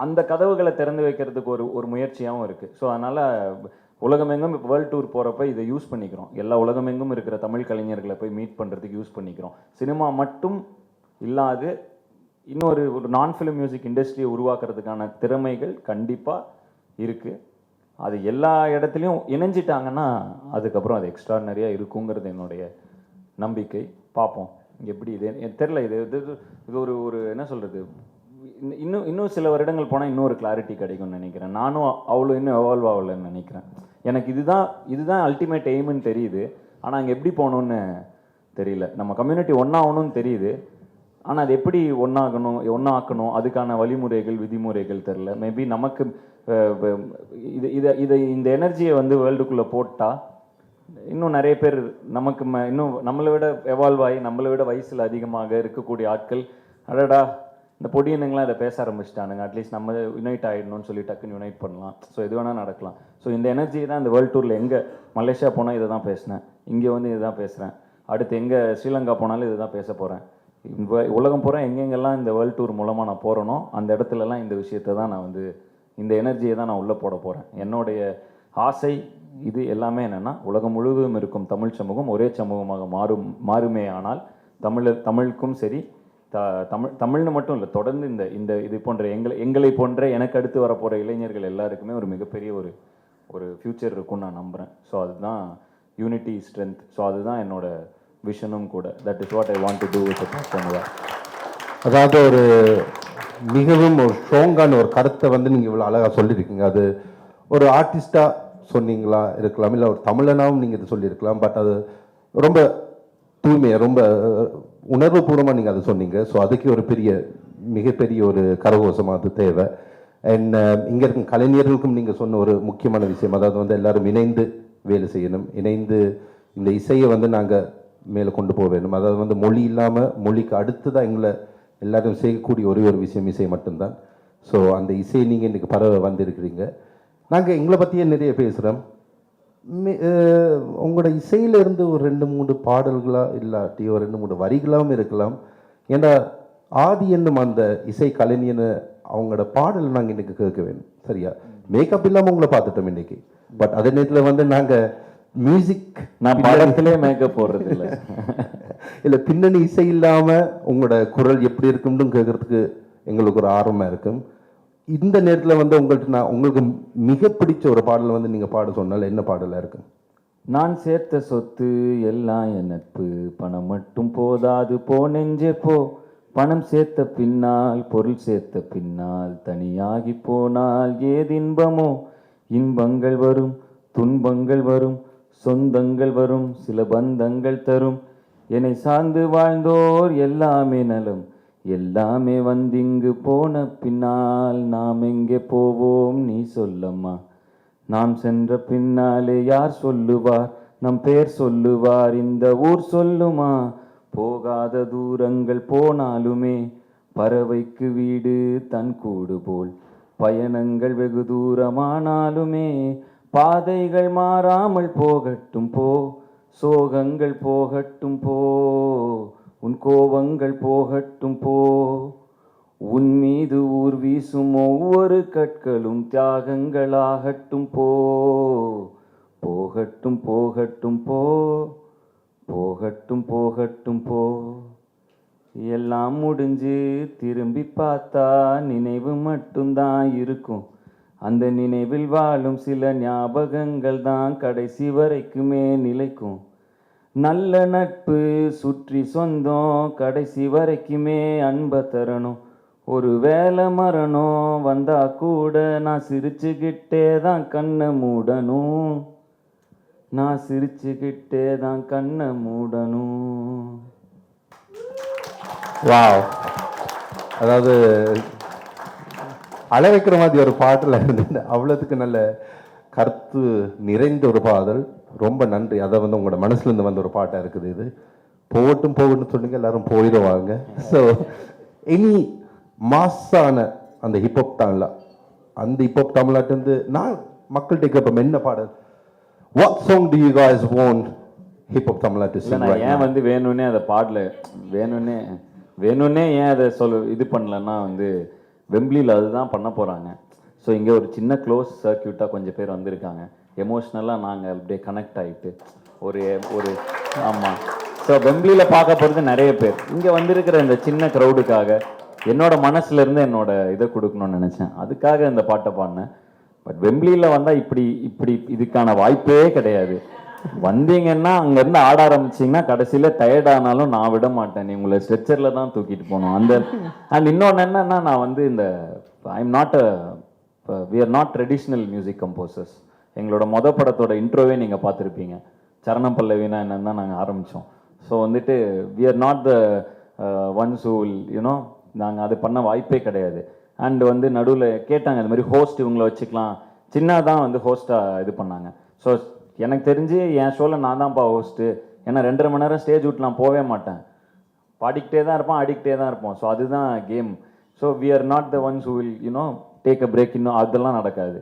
அந்த கதவுகளை திறந்து வைக்கிறதுக்கு ஒரு முயற்சியாகவும் இருக்குது. ஸோ அதனால் உலகமெங்கும் இப்போ வேர்ல்டு டூர் போகிறப்ப இதை யூஸ் பண்ணிக்கிறோம். எல்லா உலகமெங்கும் இருக்கிற தமிழ் கலைஞர்களை போய் மீட் பண்ணுறதுக்கு யூஸ் பண்ணிக்கிறோம். சினிமா மட்டும் இல்லாது ஒரு நான் ஃபிலிம் மியூசிக் இண்டஸ்ட்ரியை உருவாக்குறதுக்கான திறமைகள் கண்டிப்பாக இருக்குது. அது எல்லா இடத்துலையும் இணைஞ்சிட்டாங்கன்னா அதுக்கப்புறம் அது எக்ஸ்ட்ராடனரியாக இருக்குங்கிறது என்னுடைய நம்பிக்கை. பார்ப்போம் எப்படி. இது தெரில, இது ஒரு என்ன சொல்கிறது, இன்னும் சில வருடங்கள் போனால் இன்னொரு கிளாரிட்டி கிடைக்கும்னு நினைக்கிறேன். நானும் அவ்வளோ இன்னும் எவால்வ் ஆகலைன்னு நினைக்கிறேன். எனக்கு இதுதான் அல்டிமேட் எய்ம்னு தெரியுது. ஆனால் அங்கே எப்படி போகணுன்னு தெரியல. நம்ம கம்யூனிட்டி ஒன்றாகணும்னு தெரியுது, ஆனால் அது எப்படி ஒன்றாக்கணும் அதுக்கான வழிமுறைகள் விதிமுறைகள் தெரில. மேபி நமக்கு இந்த எனர்ஜியை வந்து வேர்ல்டுக்குள்ளே போட்டால் இன்னும் நிறைய பேர் நமக்கு இன்னும் நம்மளை விட எவால்வ் ஆகி நம்மளை விட வயசில் அதிகமாக இருக்கக்கூடிய ஆட்கள், அடடா இந்த பொடியனுங்களாம் இதை பேச ஆரம்பிச்சிட்டானுங்க, அட்லீஸ்ட் நம்ம யுனைட் ஆகிடணும்னு சொல்லி டக்குன்னு யுனைட் பண்ணலாம். ஸோ எது வேணால் நடக்கலாம். ஸோ இந்த எனர்ஜி தான் இந்த வேர்ல்டு டூரில் எங்கே மலேசியா போனால் இதை தான் பேசினேன், இங்கே வந்து இதை தான் பேசுகிறேன், அடுத்து எங்கே ஸ்ரீலங்கா போனாலும் இதை தான் பேச போகிறேன். உலகம் பூரா எங்கெங்கெல்லாம் இந்த வேர்ல்டு டூர் மூலமாக நான் போகிறேனோ அந்த இடத்துலலாம் இந்த விஷயத்தை தான் நான் வந்து இந்த எனர்ஜியை தான் நான் உள்ளே போட போகிறேன். என்னுடைய ஆசை இது எல்லாமே என்னென்னா உலகம் முழுவதும் இருக்கும் தமிழ் சமூகம் ஒரே சமூகமாக மாறுமே ஆனால் தமிழுக்கும் சரி தமிழ்னு மட்டும் இல்லை, தொடர்ந்து இந்த இது போன்ற எங்களை போன்ற எனக்கு அடுத்து வரப்போகிற இளைஞர்கள் எல்லாருக்குமே ஒரு மிகப்பெரிய ஒரு ஃப்யூச்சர் இருக்கும்னு நான் நம்புகிறேன். ஸோ அதுதான் யூனிட்டி ஸ்ட்ரென்த். ஸோ அதுதான் என்னோட விஷனும் கூட. That is what I want to do with Tamizha. அதாவது மிகவும் ஒரு ஸ்ட்ராங்கான ஒரு கருத்தை வந்து நீங்கள் இவ்வளோ அழகாக சொல்லியிருக்கீங்க. அது ஒரு ஆர்டிஸ்டாக சொன்னீங்களா இருக்கலாம், இல்லை ஒரு தமிழனாகவும் நீங்கள் இது சொல்லியிருக்கலாம். பட் அது ரொம்ப தூய்மையாக ரொம்ப உணர்வுபூர்வமாக நீங்கள் அதை சொன்னீங்க. ஸோ அதுக்கு ஒரு மிகப்பெரிய ஒரு கரகோஷமாக அது தேவை. அண்ட் இங்கே இருக்கும் கலைஞர்களுக்கும் நீங்கள் சொன்ன ஒரு முக்கியமான விஷயம், அதாவது வந்து எல்லாரும் இணைந்து வேலை செய்யணும், இணைந்து இந்த இசையை வந்து நாங்கள் மேலே கொண்டு போக வேணும். அதாவது வந்து மொழி இல்லாமல் மொழிக்கு அடுத்து தான் எங்களை எல்லாரும் செய்யக்கூடிய ஒரு விஷயம் இசை மட்டும்தான். ஸோ அந்த இசையை நீங்கள் இன்றைக்கி பரவ வந்திருக்கிறீங்க. நாங்கள் எங்களை பற்றியே நிறைய பேசுகிறோம். உங்களோட இசையிலேருந்து ஒரு 2-3 பாடல்களாக இல்லாட்டி ஒரு 2-3 வரிகளாகவும் இருக்கலாம். ஏன்னா ஆதி என்னும் அந்த இசை கலைஞனை அவங்களோட பாடல் நாங்கள் இன்றைக்கி கேட்க வேணும். சரியா, மேக்கப் இல்லாமல் உங்களை பார்த்துட்டோம் இன்றைக்கி. பட் அதே நேரத்தில் வந்து நாங்கள் மியூசிக் நான் படத்திலே மேக்கப் போடுறது இல்லை இல்லை பின்னணி இசை இல்லாமல் உங்களோட குரல் எப்படி இருக்குன்னு கேட்குறதுக்கு எங்களுக்கு ஒரு ஆர்வமாக இருக்கும். இந்த நேரத்தில் வந்து உங்களுக்கு மிக பிடிச்ச ஒரு பாடல் வந்து நீங்கள் பாட சொன்னால் என்ன பாடலாக இருக்கு? நான் சேர்த்த சொத்து எல்லாம் என் நட்பு, பணம் மட்டும் போதாது போ நெஞ்சே போ, பணம் சேர்த்த பின்னால் பொருள் சேர்த்த பின்னால் தனியாகி போனால் ஏது இன்பமோ, இன்பங்கள் வரும் துன்பங்கள் வரும் சொந்தங்கள் வரும் சில பந்தங்கள் தரும், என்னை சார்ந்து வாழ்ந்தோர் எல்லாமே நலம், எல்லாமே வந்திங்கு போன பின்னால் நாம் எங்கே போவோம் நீ சொல்லம்மா, நாம் சென்ற பின்னாலே யார் சொல்லுவார் நம் பேர் சொல்லுவார் இந்த ஊர் சொல்லுமா, போகாத தூரங்கள் போனாலுமே பறவைக்கு வீடு தன் கூடு போல் பயணங்கள் வெகு தூரமானாலுமே பாதைகள் மாறாமல் போகட்டும் போ, சோகங்கள் போகட்டும் போ, உன் கோபங்கள் போகட்டும் போ, உன் மீது ஊர் வீசும் ஒவ்வொரு கற்களும் தியாகங்களாகட்டும் போ, போகட்டும் போகட்டும் போ, போகட்டும் போகட்டும் போ. எல்லாம் முடிஞ்சு திரும்பி பார்த்தா நினைவு மட்டும்தான் இருக்கும், அந்த நினைவில் வாழும் சில ஞாபகங்கள் தான் கடைசி வரைக்குமே நிலைக்கும். நல்ல நட்பு சுற்றி சொந்தம் கடைசி வரைக்குமே அன்பை தரணும், ஒரு வேலை மரணம் வந்தா கூட நான் சிரிச்சுக்கிட்டே தான் கண்ணை மூடணும், நான் சிரிச்சுக்கிட்டே தான் கண்ணை மூடணும். வாவ், அதாவது அழ வைக்கிற மாதிரி ஒரு பாட்டில் இருந்து அவ்வளோத்துக்கு நல்ல கருத்து நிறைந்த ஒரு பாடல். ரொம்ப நன்றி. அதை வந்து உங்களோட மனசுலேருந்து வந்த ஒரு பாட்டாக இருக்குது இது. போகட்டும் போகட்டும் சொன்னீங்க, எல்லாரும் போயிடுவாங்க. ஸோ இனி மாஸான அந்த ஹிப்ஹாப் தமிழா, அந்த ஹிப்ஹாப் தமிழாட்டு நான் மக்கள்கிட்ட கேட்போம் என்ன பாடல், what song do you guys want hip hop Tamizha to sing? நான் ஏன் வந்து வேணும்னே அதை பாடல, வேணும்னே ஏன் அதை இது பண்ணலன்னா வந்து வெம்பிளியில் அதுதான் பண்ண போகிறாங்க. ஸோ இங்கே ஒரு சின்ன க்ளோஸ் சர்க்கியூட்டாக கொஞ்சம் பேர் வந்திருக்காங்க, எமோஷ்னலாக நாங்கள் அப்படியே கனெக்ட் ஆகிட்டு ஒரு ஆமாம். ஸோ வெம்பிளியில் பார்க்க போகிறது நிறைய பேர், இங்கே வந்திருக்கிற இந்த சின்ன க்ரௌடுக்காக என்னோட மனசுலேருந்து என்னோட இதை கொடுக்கணும்னு நினச்சேன், அதுக்காக இந்த பாட்டை பாடினேன். பட் வெம்பிளியில் வந்தால் இப்படி இதுக்கான வாய்ப்பே கிடையாது. வந்தீங்கன்னா அங்கேருந்து ஆட ஆரம்பிச்சிங்கன்னா கடைசியில் டயர்டானாலும் நான் விட மாட்டேன், நீ உங்களை ஸ்ட்ரெச்சரில் தான் தூக்கிட்டு போகணும். அண்ட் இன்னொன்று என்னன்னா, நான் வந்து இந்த we are not traditional music composers. எங்களோட படத்தோட இன்ட்ரோவே நீங்கள் பார்த்துருப்பீங்க, சரணம் பல்லவினா என்னன்னு தான் நாங்கள் ஆரம்பித்தோம். ஸோ வந்துட்டு we are not the ones who will, நாங்கள் அது பண்ண வாய்ப்பே கிடையாது. அண்ட் வந்து நடுவில் கேட்டாங்க இந்த மாதிரி ஹோஸ்ட் இவங்களை வச்சுக்கலாம், சின்னதாக தான் வந்து ஹோஸ்ட்டாக இது பண்ணாங்க. ஸோ எனக்கு தெரிஞ்சு என் ஷோவில் நான் தான்ப்பா ஹோஸ்ட்டு, ஏன்னா 2.5 மணி நேரம் ஸ்டேஜ் விட்டு நான் போவே மாட்டேன், பாடிக்கிட்டே தான் இருப்போம், ஆடிக்கிட்டே தான் இருப்போம். ஸோ அதுதான் game. So we are not the ones who will take a break, இன்னும் அதெல்லாம் நடக்காது.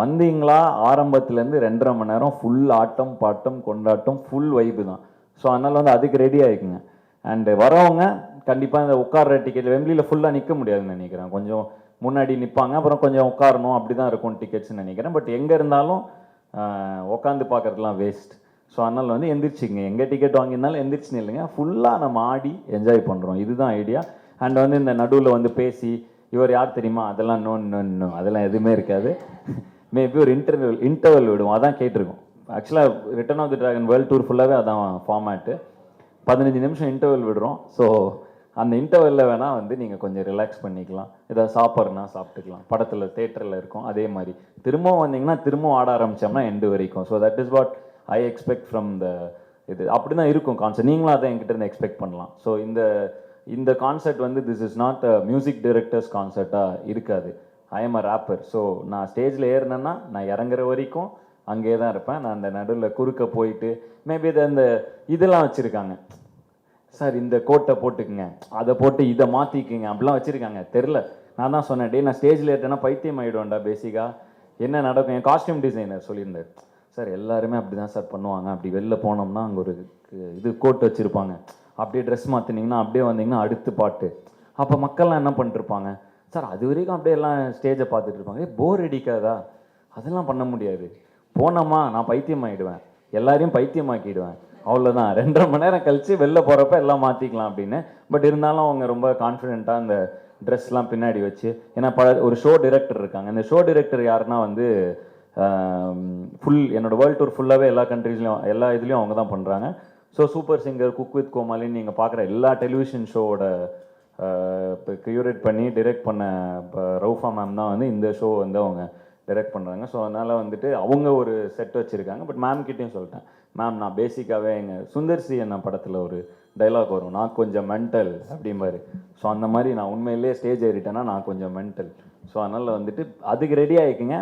வந்தீங்களா ஆரம்பத்துலேருந்து 2.5 மணி நேரம் ஃபுல் ஆட்டம் பாட்டம் கொண்டாட்டம், ஃபுல் வைப்பு தான். ஸோ அதனால் வந்து அதுக்கு ரெடி ஆகிக்குங்க. அண்டு வரவங்க கண்டிப்பாக இந்த உட்கார்ற டிக்கெட் வெம்பிளியில் ஃபுல்லாக நிற்க முடியாதுன்னு நினைக்கிறேன், கொஞ்சம் முன்னாடி நிற்பாங்க, அப்புறம் கொஞ்சம் உட்காரணும், அப்படி தான் இருக்கும் டிக்கெட்ஸ்ன்னு நினைக்கிறேன். பட் எங்கே இருந்தாலும் உட்காந்து பார்க்குறதுலாம் வேஸ்ட். ஸோ அதனால் வந்து எந்திரிச்சிங்க, எங்கே டிக்கெட் வாங்கியிருந்தாலும் எந்திரிச்சு நில்லுங்க, ஃபுல்லாக நம்ம ஆடி என்ஜாய் பண்ணுறோம், இதுதான் ஐடியா. அண்ட் வந்து இந்த நடுவில் வந்து பேசி இவர் யார் தெரியுமா அதெல்லாம் நோ அதெல்லாம் எதுவுமே இருக்காது. மேபி ஒரு இன்டர்வல் விடுவோம், அதான் கேட்டிருக்கோம். ஆக்சுவலாக return of the dragon world tour ஃபுல்லாகவே அதான் ஃபார்மேட்டு, 15 நிமிஷம் இன்டர்வல் விடுறோம். ஸோ அந்த இன்டர்வலில் வேணால் வந்து நீங்கள் கொஞ்சம் ரிலாக்ஸ் பண்ணிக்கலாம், ஏதாவது சாப்பிட்றனா சாப்பிட்டுக்கலாம். படத்தில் தேட்டரில் இருக்கும் அதே மாதிரி, திரும்பவும் வந்தீங்கன்னா திரும்பவும் ஆட ஆரம்பித்தோம்னா எண்டு வரைக்கும். So that is what I expect from the இது. அப்படி தான் இருக்கும் கான்செப்ட், நீங்களும் அதை என்கிட்ட இருந்து எக்ஸ்பெக்ட் பண்ணலாம். ஸோ இந்த கான்செப்ட் வந்து this is not a music directors கான்செப்டாக இருக்காது. I am a rapper. So நான் ஸ்டேஜில் ஏறினேன்னா நான் இறங்குற வரைக்கும் அங்கேயே தான் இருப்பேன். நான் அந்த நடுவில் குறுக்க போயிட்டு மேபி இந்த இதெல்லாம் வச்சுருக்காங்க, சார் இந்த கோட்டை போட்டுக்குங்க, அதை போட்டு இதை மாற்றிக்குங்க, அப்படிலாம் வச்சுருக்காங்க. தெரில, நான் தான் சொன்னேன், டே நான் ஸ்டேஜில் ஏறிட்டேன்னா பைத்தியம் ஆகிடுவேன்டா. பேசிக்காக என்ன நடக்கும், என் காஸ்டியூம் டிசைனர் சொல்லியிருந்தார், சார் எல்லாருமே அப்படி தான் சார் பண்ணுவாங்க, அப்படி வெளில போனோம்னா அங்கே ஒரு இது கோட் வச்சுருப்பாங்க, அப்படியே ட்ரெஸ் மாற்றினீங்கன்னா அப்படியே வந்தீங்கன்னா அடுத்து பாட்டு, அப்போ மக்கள்லாம் என்ன பண்ணிட்டுருப்பாங்க சார், அது வரைக்கும் அப்படியே எல்லாம் ஸ்டேஜை பார்த்துட்டு இருப்பாங்க, போர் அடிக்காதா? அதெல்லாம் பண்ண முடியாது, போனோமா நான் பைத்தியம் ஆகிடுவேன், எல்லாரையும் பைத்தியமாக்கிடுவேன், அவ்வளோதான். 2.5 மணி நேரம் கழித்து வெளில போகிறப்ப எல்லாம் மாற்றிக்கலாம் அப்படின்னு. பட் இருந்தாலும் அவங்க ரொம்ப கான்ஃபிடென்ட்டாக அந்த ட்ரெஸ்லாம் பின்னாடி வச்சு, ஏன்னா ஒரு ஷோ டிரெக்டர் இருக்காங்க, இந்த ஷோ டிரெக்டர் யாருன்னா வந்து ஃபுல் என்னோடய வேர்ல்டு டூர் ஃபுல்லாகவே எல்லா கண்ட்ரீஸ்லையும் எல்லா இதுலேயும் அவங்க தான் பண்ணுறாங்க. So super singer, cook with கோமாளின்னு நீங்கள் பார்க்குற எல்லா டெலிவிஷன் ஷோவோட இப்போ க்யூரேட் பண்ணி டிரெக்ட் பண்ண இப்போ ரவுஃபா மேம் தான் வந்து இந்த ஷோ வந்து அவங்க டைரக்ட் பண்ணுறாங்க. ஸோ அதனால் வந்துட்டு அவங்க ஒரு செட் வச்சுருக்காங்க. பட் மேம் கிட்டேயும் சொல்லிட்டேன், மேம் நான் பேசிக்காகவே எங்கள் சுந்தர்சி என்ன படத்தில் ஒரு டைலாக் வரும், நான் கொஞ்சம் மென்டல் அப்படிம்பாரு. ஸோ அந்த மாதிரி நான் உண்மையிலே ஸ்டேஜ் ஏறிட்டேன்னா நான் கொஞ்சம் மென்டல். ஸோ அதனால் வந்துட்டு அதுக்கு ரெடி ஆகிக்குங்க,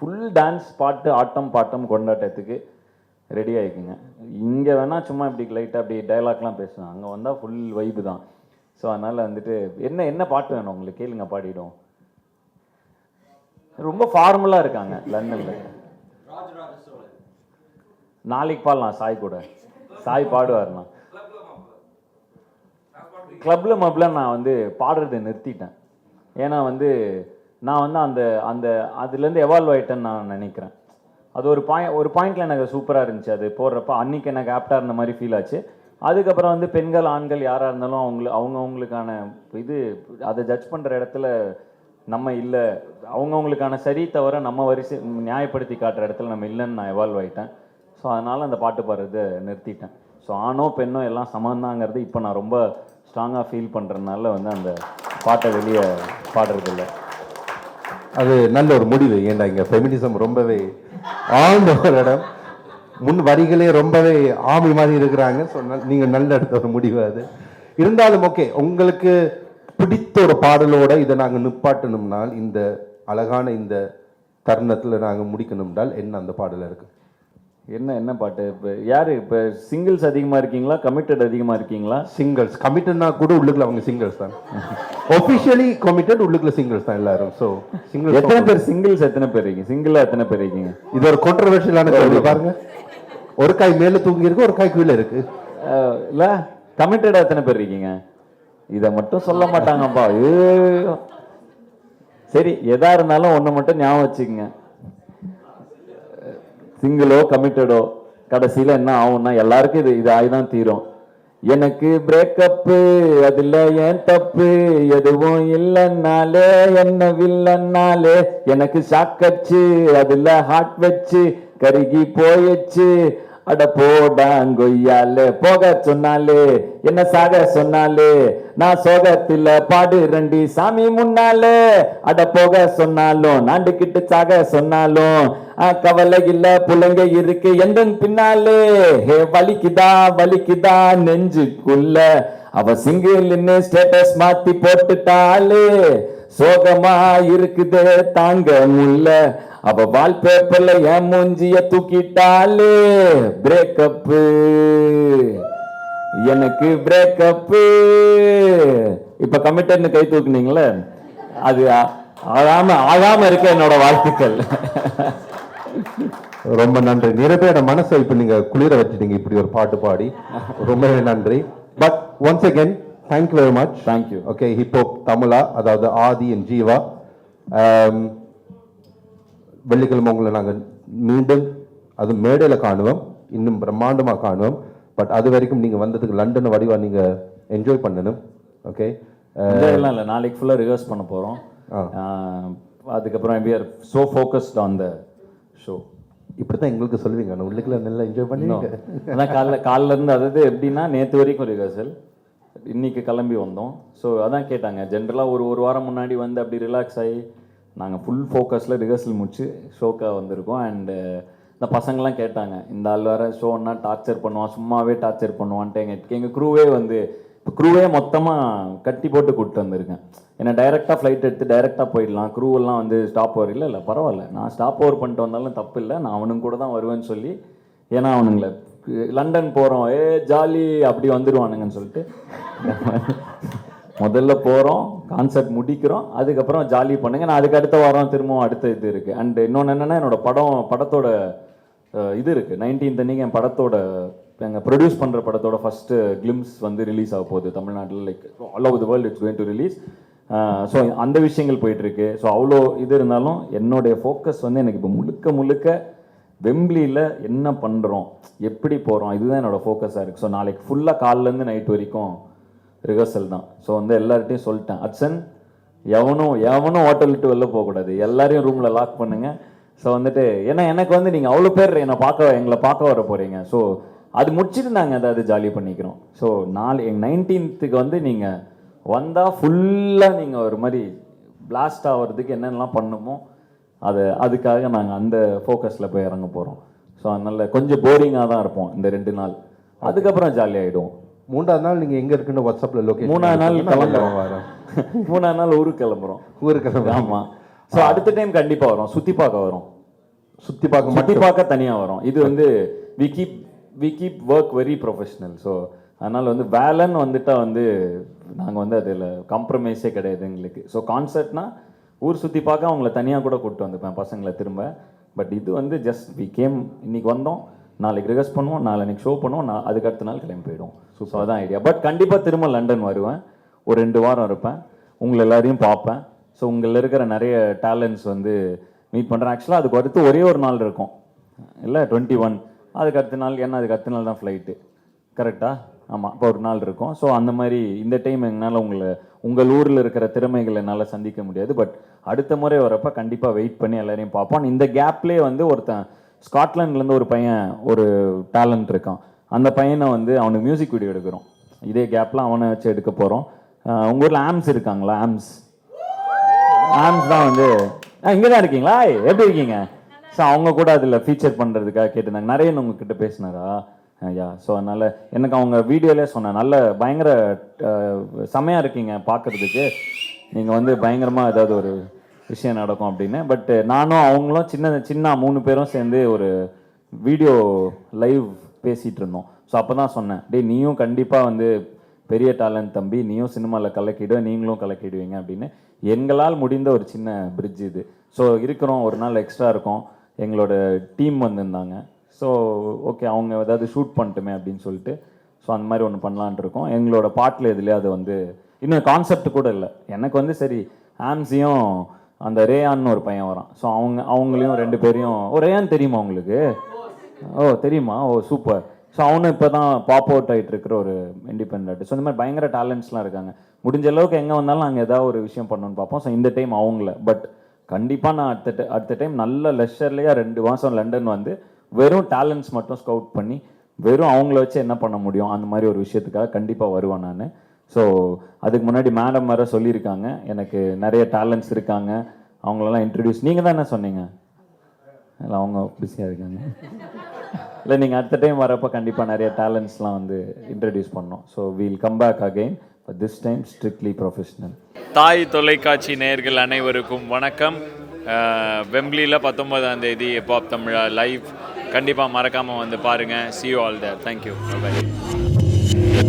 ஃபுல் டான்ஸ் பாட்டு ஆட்டம் பாட்டம் கொண்டாட்டத்துக்கு ரெடி ஆகிக்குங்க. இங்கே வேணால் சும்மா இப்படி லைட்டாக அப்படி டைலாக்லாம் பேசுவேன், அங்கே வந்தால் ஃபுல் வைப்பு தான். ஸோ அதனால் வந்துட்டு என்ன பாட்டு வேணும் உங்களுக்கு கேளுங்க, பாடிடும். ரொம்ப ஃபார்மலாக இருக்காங்க லண்டனில். நாளைக்கு பாடலாம் சாய் கூட, சாய் பாடுவார்ண்ணா. கிளப்பில் மப்பில் நான் வந்து பாடுறதை நிறுத்திட்டேன். ஏன்னா வந்து நான் வந்து அந்த அந்த அதுலேருந்து எவால்வ் ஆகிட்டேன்னு நான் நினைக்கிறேன். அது ஒரு பாயிண்டில் எனக்கு சூப்பராக இருந்துச்சு. அது போடுறப்ப அன்றைக்கி எனக்கு ஆப்டாக இருந்த மாதிரி ஃபீல் ஆச்சு. அதுக்கப்புறம் வந்து பெண்கள் ஆண்கள் யாராக இருந்தாலும் அவங்கவுங்களுக்கான இது அதை ஜட்ஜ் பண்ணுற இடத்துல நம்ம இல்லை, அவங்கவுங்களுக்கான சரி தவிர நம்ம வரிசை நியாயப்படுத்தி காட்டுற இடத்துல நம்ம இல்லைன்னு நான் எவால்வ் ஆகிட்டேன். ஸோ அதனால் அந்த பாட்டு பாடுறதை நிறுத்திட்டேன். ஸோ ஆணோ பெண்ணோ எல்லாம் சமந்தாங்கிறது இப்போ நான் ரொம்ப ஸ்ட்ராங்காக ஃபீல் பண்ணுறதுனால வந்து அந்த பாட்டை வெளியே பாடுறதில்லை. அது நல்ல ஒரு முடிவு. ஏன்டா இங்கே ஃபெமினிசம் ரொம்பவே ஆழ்ந்த ஒரு இடம், முன் வரிகளே ரொம்பவே ஆமி மாதிரி இருக்கிறாங்க. ஸோ நீங்கள் நல்ல எடுத்த ஒரு முடிவு அது. இருந்தாலும் ஓகே, உங்களுக்கு பிடித்த ஒரு பாடலோட இதை நாங்கள் நிப்பாட்டணும்னால், இந்த அழகான இந்த தருணத்தில் நாங்கள் முடிக்கணும்னால் என்ன அந்த பாடல் இருக்கு? என்ன பாட்டு? இப்போ யார் இப்போ சிங்கிள்ஸ் அதிகமாக இருக்கீங்களா, கமிட்டட் அதிகமாக இருக்கீங்களா? சிங்கிள்ஸ். கமிட்டட்னா கூட உள்ளுக்குள்ள அவங்க சிங்கிள்ஸ் தான். ஒஃபிஷியலி கமிட்டட், உள்ளுக்குள்ள சிங்கிள்ஸ் தான் எல்லாரும். ஸோ சிங்கிள் எத்தனை பேர் சிங்கிள்ஸ், எத்தனை பேர் இருக்கீங்க? சிங்கிளாக எத்தனை பேர் இருக்கீங்க? இது ஒரு கான்ட்ரோவர்ஷியலான கேள்வி பாருங்க. ஒரு காய் மேலே தூங்கி இருக்கு, ஒரு காய் கீழே இருக்கு. இல்லை, கமிட்டடாக எத்தனை பேர் இருக்கீங்க? இதை மட்டும் சொல்ல மாட்டாங்கப்பா. சரி, எதா இருந்தாலும் ஒன்று மட்டும் ஞாபகம் வச்சுக்கோங்க, சிங்கிளோ கமிட்டடோ கடைசியில் என்ன ஆகும்னா எல்லாருக்கும் இது ஆகிதான் தீரும். எனக்கு பிரேக்கப்பு அதில் ஏன் தப்பு, எதுவும் இல்லைன்னாலே என்ன வில்லன்னாலே, எனக்கு ஷாக்கச்சு அதில் ஹார்ட் வச்சு கருகி போயிடுச்சு, அட போடாங்கொய்யாலே போக சொன்னாலே என்ன சாக சொன்னாலே, நான் சோகத்தில் பாடு ரெண்டி சாமி முன்னாலே, அட போக சொன்னாலும் நாண்டுகிட்டு சாக சொன்னாலும் கவலை இல்ல புள்ளைங்க இருக்கு எந்தன் பின்னாலே, ஹே வலிக்குதா நெஞ்சுக்குள்ள, அவ சிங்கிள்னு ஸ்டேட்டஸ் மாத்தி போட்டுட்டாலே, சோகமா இருக்குது தாங்க முல்ல, அவ வால்பேப்பர்ல என் மூஞ்சிய தூக்கிட்டாலே, பிரேக்கப்பு எனக்கு பிரேக்கப்பு. இப்ப கமிட்டட்னு கை தூக்குனீங்களே, அது ஆகாம இருக்க என்னோட வாழ்த்துக்கள். ரொம்ப நன்றி. நிறைய பேரோட மனசை இப்ப நீங்க குளிர வச்சுட்டீங்க இப்படி ஒரு பாட்டு பாடி, ரொம்பவே நன்றி. But once again thank you very much. Thank you. Okay, hip hop Tamizha, அதாவது ஆதி அண்ட் ஜீவா, வெள்ளிக்கிழமை உங்களை நாங்கள் மீண்டும் அது மேடையில் காணுவோம், இன்னும் பிரம்மாண்டமாக காணுவோம். பட் அது வரைக்கும் நீங்கள் வந்ததுக்கு லண்டன் வடிவா நீங்கள் என்ஜாய் பண்ணணும். ஓகே, இல்லை, நாளைக்கு ஃபுல்லாக ரிஹர்ஸ் பண்ண போகிறோம். அதுக்கப்புறம் we are so focused on the show. இப்படி தான் எங்களுக்கு சொல்லுவீங்க, நான் உள்ளுக்குள்ள நல்லா என்ஜாய் பண்ணுவீங்க. அதான் காலைல இருந்து, அதாவது எப்படின்னா நேற்று வரைக்கும் ரிஹர்சல், இன்னைக்கு கிளம்பி வந்தோம். ஸோ அதான் கேட்டாங்க, ஜென்ரலாக ஒரு வாரம் முன்னாடி வந்து அப்படி ரிலாக்ஸ் ஆகி நாங்கள் ஃபுல் ஃபோக்கஸில் ரிஹர்சல் முடிச்சு ஷோக்காக வந்திருக்கோம். அண்டு இந்த பசங்கள்லாம் கேட்டாங்க, இந்த ஆள் வேறு ஷோன்னா டார்ச்சர் பண்ணுவான், சும்மாவே டார்ச்சர் பண்ணுவான்ட்டு எங்கள் க்ரூவே வந்து இப்போ க்ரூவே மொத்தமாக கட்டி போட்டு கூப்பிட்டு வந்திருக்கேன். ஏன்னா டைரெக்டாக ஃப்ளைட் எடுத்து டைரெக்டாக போயிடலாம், க்ரூவெல்லாம் வந்து ஸ்டாப் ஓவர் இல்லை பரவாயில்ல, நான் ஸ்டாப் ஓவர் பண்ணிட்டு வந்தாலும் தப்பு இல்லை, நான் அவனுங்க கூட தான் வருவேன்னு சொல்லி, ஏன்னா அவனுங்களை லண்டன் போகிறோம் ஜாலி அப்படி வந்துடுவானுங்கன்னு சொல்லிட்டு முதல்ல போகிறோம், கான்சர்ட் முடிக்கிறோம், அதுக்கப்புறம் ஜாலி பண்ணுங்க, நான் அதுக்கு அடுத்த வாரம் திரும்பவும் அடுத்த இது இருக்குது. அண்ட் இன்னொன்று என்னென்னா, என்னோடய படத்தோட இது இருக்குது 19th அன்னைக்கு என் படத்தோட எங்கள் ப்ரொடியூஸ் பண்ணுற படத்தோட ஃபஸ்ட்டு கிளிம்ஸ் வந்து ரிலீஸ் ஆக போகுது தமிழ்நாட்டில். Like all over the world it's going to release. So அந்த விஷயங்கள் போயிட்டுருக்கு. ஸோ அவ்வளோ இது இருந்தாலும் என்னுடைய ஃபோக்கஸ் வந்து எனக்கு இப்போ முழுக்க வெம்பிளியில் என்ன பண்ணுறோம், எப்படி போகிறோம், இதுதான் என்னோடய ஃபோக்கஸாக இருக்குது. ஸோ நாளைக்கு ஃபுல்லாக காலிலேருந்து நைட் வரைக்கும் ரிஹர்சல் தான். ஸோ வந்து எல்லார்ட்டையும் சொல்லிட்டேன், அச்சன் எவனும் ஹோட்டல் விட்டு வெளில போகக்கூடாது, எல்லாரையும் ரூமில் லாக் பண்ணுங்கள். ஸோ வந்துட்டு ஏன்னா எனக்கு வந்து நீங்கள் அவ்வளோ பேர் எங்களை பார்க்க வர போகிறீங்க. ஸோ அது முடிச்சுட்டு நாங்கள் ஏதாவது ஜாலி பண்ணிக்கிறோம். ஸோ எங்கள் 19th வந்து நீங்கள் வந்தால் ஃபுல்லாக நீங்கள் ஒரு மாதிரி பிளாஸ்ட் ஆகிறதுக்கு என்னென்னலாம் பண்ணுமோ அதுக்காக நாங்கள் அந்த ஃபோக்கஸில் போய் இறங்க போகிறோம். ஸோ அதனால் கொஞ்சம் போரிங்காக தான் இருப்போம் இந்த 2 நாள், அதுக்கப்புறம் ஜாலியாகிடுவோம். 3ஆவது நாள் நீங்கள் எங்கே இருக்குன்னு வாட்ஸ்அப்பில் லொக்கேஷன், 3ஆவது நாள் கிளம்புறோம். 3ஆவது நாள் ஊருக்கு கிளம்புறோம். ஆமாம். ஸோ அடுத்த டைம் கண்டிப்பாக வரும், சுற்றி பார்க்க தனியாக வரும். இது வந்து we keep work very professional. So அதனால் வந்து வேலைன்னு வந்துட்டா வந்து நாங்கள் வந்து அதில் காம்ப்ரமைஸே கிடையாது எங்களுக்கு. ஸோ கான்சர்ட்னா ஊர் சுற்றி பார்க்க அவங்கள தனியாக கூட கூப்பிட்டு வந்துப்பேன் பசங்களை திரும்ப. பட் இது வந்து ஜஸ்ட் வி கேம், இன்னைக்கு வந்தோம், நாளைக்கு ரிஹர்ஸ் பண்ணுவோம், நாளைக்கு ஷோ பண்ணுவோம், அதுக்கு அடுத்த நாள் கிளம்பி போயிடுவோம். ஸோ அதான் ஐடியா. பட் கண்டிப்பாக திரும்ப லண்டன் வருவேன், ஒரு 2 வாரம் இருப்பேன், உங்களை எல்லாரையும் பார்ப்பேன். ஸோ உங்களில் இருக்கிற நிறைய டேலண்ட்ஸ் வந்து மீட் பண்ணுறேன். ஆக்சுவலாக அதுக்கு அடுத்து ஒரே ஒரு நாள் இருக்கும் இல்லை, 21, அதுக்கு அடுத்த நாள், ஏன்னா அதுக்கு அடுத்த நாள் தான் ஃப்ளைட்டு, கரெக்டாக? ஆமாம், இப்போ ஒரு நாள் இருக்கும். ஸோ அந்த மாதிரி இந்த டைம் எங்களால் உங்கள் ஊரில் இருக்கிற திறமைகளை என்னால் சந்திக்க முடியாது. பட் அடுத்த முறை வரப்போ கண்டிப்பாக வெயிட் பண்ணி எல்லாரையும் பார்ப்போம். இந்த கேப்லேயே வந்து ஒருத்தன் ஸ்காட்லாண்ட்லேருந்து ஒரு பையன், ஒரு டேலண்ட் இருக்கான், அந்த பையனை வந்து அவனுக்கு மியூசிக் வீடியோ எடுக்கிறோம். இதே கேப்பில் அவனை வச்சு எடுக்க போகிறோம். உங்கள் ஊரில் ஆம்ஸ் இருக்காங்களா? ஆம்ஸ் தான் வந்து இங்கே தான் இருக்கீங்களா? எப்படி இருக்கீங்க? ஸோ அவங்க கூட அதில் ஃபீச்சர் பண்ணுறதுக்காக கேட்டிருந்தாங்க. நிறைய உங்ககிட்ட பேசினாரா? ஐயா, ஸோ அதனால் எனக்கு அவங்க வீடியோலே சொன்னேன், நல்ல பயங்கர செமையாக இருக்கீங்க பார்க்குறதுக்கு, நீங்கள் வந்து பயங்கரமாக ஏதாவது ஒரு விஷயம் நடக்கும் அப்படின்னு. பட் நானும் அவங்களும் சின்ன 3 பேரும் சேர்ந்து ஒரு வீடியோ லைவ் பேசிகிட்டு இருந்தோம். ஸோ அப்போ தான் சொன்னேன், டேய் நீயும் கண்டிப்பாக வந்து பெரிய டேலண்ட் தம்பி, நீயும் சினிமாவில் கலக்கிடுவேன், நீங்களும் கலக்கிடுவீங்க அப்படின்னு. எங்களால் முடிந்த ஒரு சின்ன பிரிட்ஜ் இது. ஸோ இருக்கிறோம், ஒரு நாள் எக்ஸ்ட்ரா இருக்கும். எங்களோட டீம் வந்திருந்தாங்க. ஸோ ஓகே, அவங்க ஏதாவது ஷூட் பண்ணிட்டுமே அப்படின்னு சொல்லிட்டு, ஸோ அந்த மாதிரி ஒன்று பண்ணலான்ட்டு இருக்கோம். எங்களோட பாட்டில் எதுலேயே அது வந்து இன்னும் கான்செப்ட் கூட இல்லை. எனக்கு வந்து சரி ஆம்ஸையும் அந்த ரேயான்னு ஒரு பையன் வரான், ஸோ அவங்களையும் 2 பேரையும், ரேயான் தெரியுமா உங்களுக்கு? தெரியுமா? சூப்பர். ஸோ அவனும் இப்போ தான் பாப் அவுட் ஆகிட்டு இருக்கிற ஒரு இண்டிபெண்ட். ஸோ இந்த மாதிரி பயங்கர டேலண்ட்ஸ்லாம் இருக்காங்க. முடிஞ்ச அளவுக்கு எங்கே வந்தாலும் நாங்கள் ஏதாவது ஒரு விஷயம் பண்ணணும்னு பார்ப்போம். ஸோ இந்த டைம் அவங்கள, பட் கண்டிப்பாக நான் அடுத்த டைம் நல்ல லெஷர்லேயே 2 மாதம் லண்டன் வந்து வெறும் டேலண்ட்ஸ் மட்டும் ஸ்கவுட் பண்ணி வெறும் அவங்கள வச்சு என்ன பண்ண முடியும் அந்த மாதிரி ஒரு விஷயத்துக்காக கண்டிப்பாக வருவேன் நான். ஸோ அதுக்கு முன்னாடி மேடம் வேறு சொல்லியிருக்காங்க, எனக்கு நிறைய டேலண்ட்ஸ் இருக்காங்க, அவங்களெல்லாம் இன்ட்ரடியூஸ், நீங்கள் தான் என்ன சொன்னீங்க? இல்லை, அவங்க பிஸியாக இருக்காங்க. இல்லை, நீங்கள் அடுத்த டைம் வரப்போ கண்டிப்பாக நிறைய டேலண்ட்ஸ்லாம் வந்து இன்ட்ரடியூஸ் பண்ணோம். So we'll come back again, but this time strictly professional. தாய் தொலைக்காட்சி நேயர்கள் அனைவருக்கும் வணக்கம். வெம்ப்ளியில் 19ஆம் தேதி ஹிப்ஹாப் தமிழா லைவ், கண்டிப்பாக மறக்காமல் வந்து பாருங்கள். see you all there. Thank you. Bye bye.